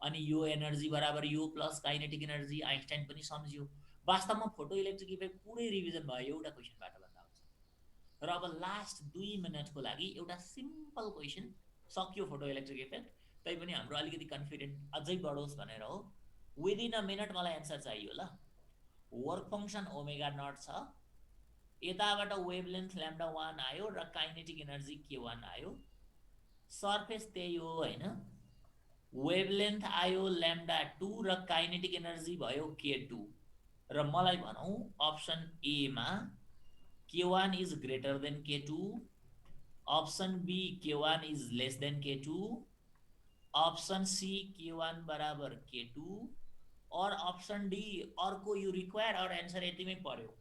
अनि यो एनर्जी बराबर यो प्लस काइनेटिक एनर्जी आइन्स्टाइन पनि सम्झियो। वास्तवमा फोटो इलेक्ट्रिक इफेक्ट पुरै रिभिजन भयो एउटा क्वेशनबाट भन्दा हुन्छ। र अब लास्ट 2 मिनेटको लागि एउटा सिम्पल क्वेसन सक्यो फोटोइलेक्ट्रिक इफेक्ट तैपनि हाम्रो अलिकति कन्फिडेन्ट अझै बढोस् भनेर हो विदिन अ मिनट मलाई एन्सर चाहियो ल वर्क फंक्सन ओमेगा नट छ यताबाट वेभलेन्थ ल्याम्डा 1 आयो र काइनेटिक एनर्जी k1 आयो सरफेस त्यही हो हैन वेभलेन्थ आयो ल्याम्डा 2 र काइनेटिक एनर्जी भयो k2 र मलाई भनौं अप्सन ए मा k1 is greater than k2 option B k1 is less than k2 option C k1 बराबर k2 और अप्सन डी अर्को यु रिक्वायर और एन्सर यतिमै पर्यो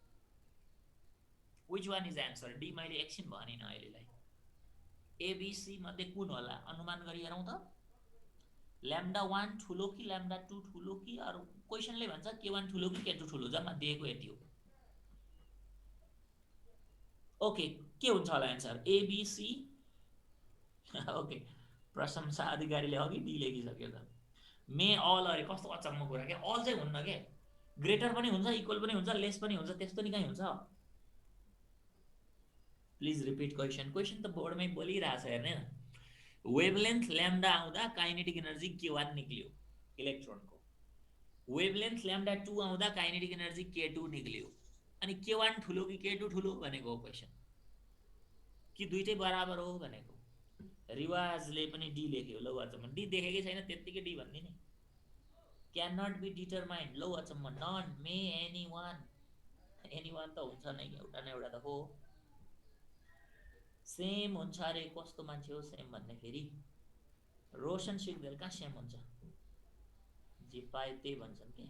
which one is answer D मैले एकछिन भनिन अहिलेलाई एबीसी मध्ये कुन होला अनुमान गरी हेरौं त ल्याम्डा 1 ठुलो कि ल्याम्डा 2 ठुलो कि अरु क्वेशनले भन्छ k1 ठुलो कि k2 ठुलो जम्मा दिएको यति हो ओके के हुन्छ होला एन्सर एबीसी ओके प्रशंसा अधिकारीले अघि डी लेखिसक्यो त मे अल अरे कस्तो अचम्म कुरा के अल चाहिँ हुन्न के ग्रेटर पनि हुन्छ इक्वल पनि हुन्छ लेस पनि हुन्छ त्यस्तो नि कहीं हुन्छ प्लिज रिपिट क्वेशन त बोर्डमै बोलिरहेछ हेर्ने वेभलेन्थ ल्याम्डा आउँदा काइनेटिक एनर्जी k1 निक्लियो इलेक्ट्रोनको वेभलेन्थ ल्याम्डा 2 आउँदा काइनेटिक एनर्जी k2 निक्लियो अनि k1 ठुलो कि k2 ठुलो भनेको क्वेशन कि दुईटै बराबर हो भनेको रिवाजले पनि डी लेख्यो लौ अचम्म डी देखेकै छैन त्यतिकै डी भन्दिने क्यान नट बी डिटरमाइन्ड लौ अचम्म नन मे एनीवन त हुन्छ नै एउटा न एउटा त हो सेम हुन्छ अरे कस्तो मान्छे हो सेम भन्ने फेरि रोशन सिग्देल कहाँ सेम हुन्छ जे पाए त्यही भन्छन् के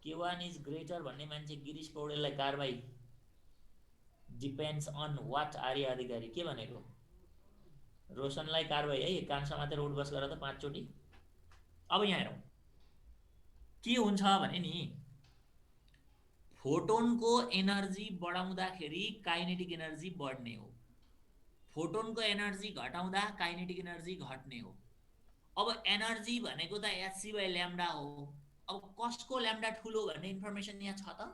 k1 इज ग्रेटर भन्ने मान्छे गिरीश पौडेललाई कारबाही डिपेन्ड्स अन व्हाट आर्य अधिकारी के भनेको रोशनलाई कारबाही है कान्छ मात्रै रोड बस गरेर त 5 चोटी अब यहाँ हेरौं के हुन्छ भने नि फोटोनको एनर्जी बढाउँदाखेरि काइनेटिक एनर्जी बढ्ने हो फोटोनको एनर्जी घटाउँदा काइनेटिक एनर्जी घट्ने हो अब एनर्जी भनेको त hc/λ हो अब कसको ल्याम्डा ठुलो भन्ने इन्फर्मेसन यहाँ छ त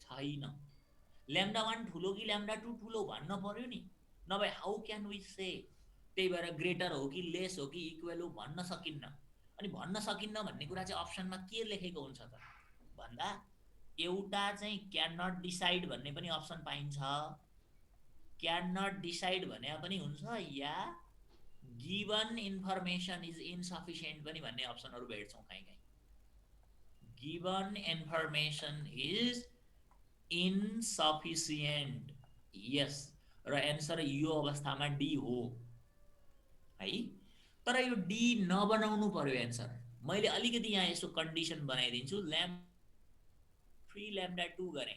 छैन ल्याम्डा 1 ठुलो कि ल्याम्डा 2 ठुलो भन्न पर्यो नि नभए हाउ क्यान वी से त्यही भएर ग्रेटर हो कि लेस हो कि इक्वल हो भन्न सकिन्न अनि भन्न सकिन्न भन्ने कुरा चाहिँ अप्सनमा के लेखेको हुन्छ त भन्दा एउटा चाहिँ क्यान नट डिसाइड भन्ने पनि अप्सन पाइन्छ क्यान नट डिसाइड भने पनि हुन्छ या गिवन इन्फर्मेसन इज इनसफिसिएन्ट पनि भन्ने अप्सनहरु भेट्छौं कहीँ गिवन इन्फर्मेसन इज इनसफिसिएन्ट यस र एन्सर यो अवस्थामा डी हो है तर यो डी नबनाउनु पर्यो एन्सर मैले अलिकति यहाँ यसो कन्डिसन बनाइदिन्छु ल्याम 3 ल्याम्डा 2 गरे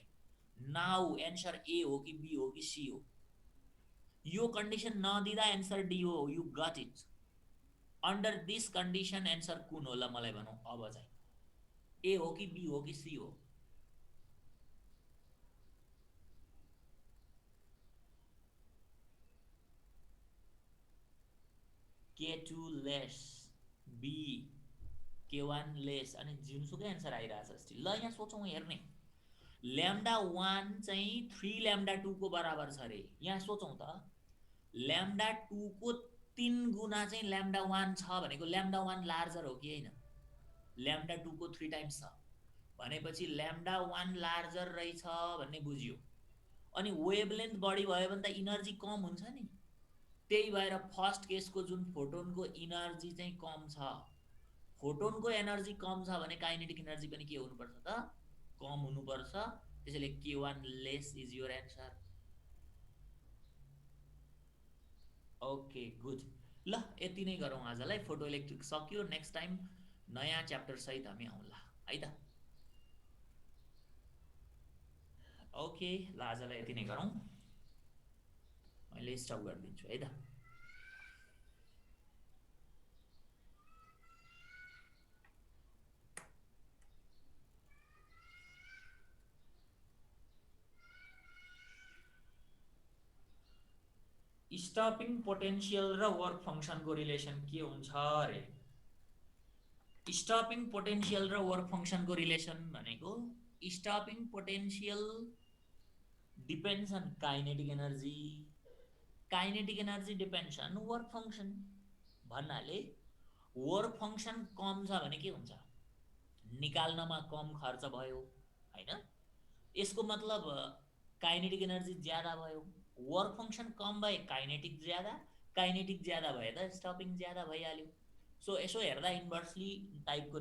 नाउ एन्सर ए हो कि बी हो कि सी हो यो कन्डिसन नदिदा एन्सर डी हो you got it under this condition answer कुन होला मलाई भनौ अब चाहिँ ए हो कि बी हो कि सी हो k2 lace b k1 lace अनि जुनसुकै एन्सर आइराछ स्टिल ल यहाँ सोचौं हेर्ने ल्याम्डा 1 चाहिँ 3 ल्याम्डा 2 को बराबर छ रे यहाँ सोचौं त ल्याम्डा 2 को 3 गुना चाहिँ ल्याम्डा 1 छ भनेको ल्याम्डा 1 लार्जर हो कि हैन ल्याम्डा 2 को 3 टाइम्स छ भनेपछि ल्याम्डा 1 लार्जर रहेछ भन्ने बुझियो अनि वेभलेन्थ बढी भयो भने त एनर्जी कम हुन्छ नि त्यही भएर फर्स्ट केसको जुन फोटोनको एनर्जी चाहिँ कम छ फोटोनको एनर्जी कम छ भने काइनेटिक एनर्जी पनि के हुनुपर्छ त कम हुनुपर्छ त्यसैले k1 lace is your answer okay good ल यति नै गरौँ आजलाई फोटो इलेक्ट्रिक सक्यो नेक्स्ट टाइम नयाँ च्याप्टर सहित हामी आउँला है त ओके ल आजलाई यति नै गरौँ मैले स्टप गरिदिन्छु है त स्टपिङ पोटेन्शियल र वर्क फंक्सनको रिलेसन के हुन्छ रे स्टपिङ पोटेन्शियल र वर्क फंक्सनको रिलेसन भनेको stopping potential depends on kinetic energy, kinetic energy depends on work function भन्नाले वर्क फङ्सन कम छ भने के हुन्छ, निकाल्नमा कम खर्च भयो हैन, यसको मतलब काइनेटिक एनर्जी ज्यादा भयो, वर्क फङ्सन कम भए काइनेटिक ज्यादा, काइनेटिक ज्यादा भए त स्टपिङ ज्यादा भइहाल्यो। सो यसो हेर्दा इन्भर्सली टाइपको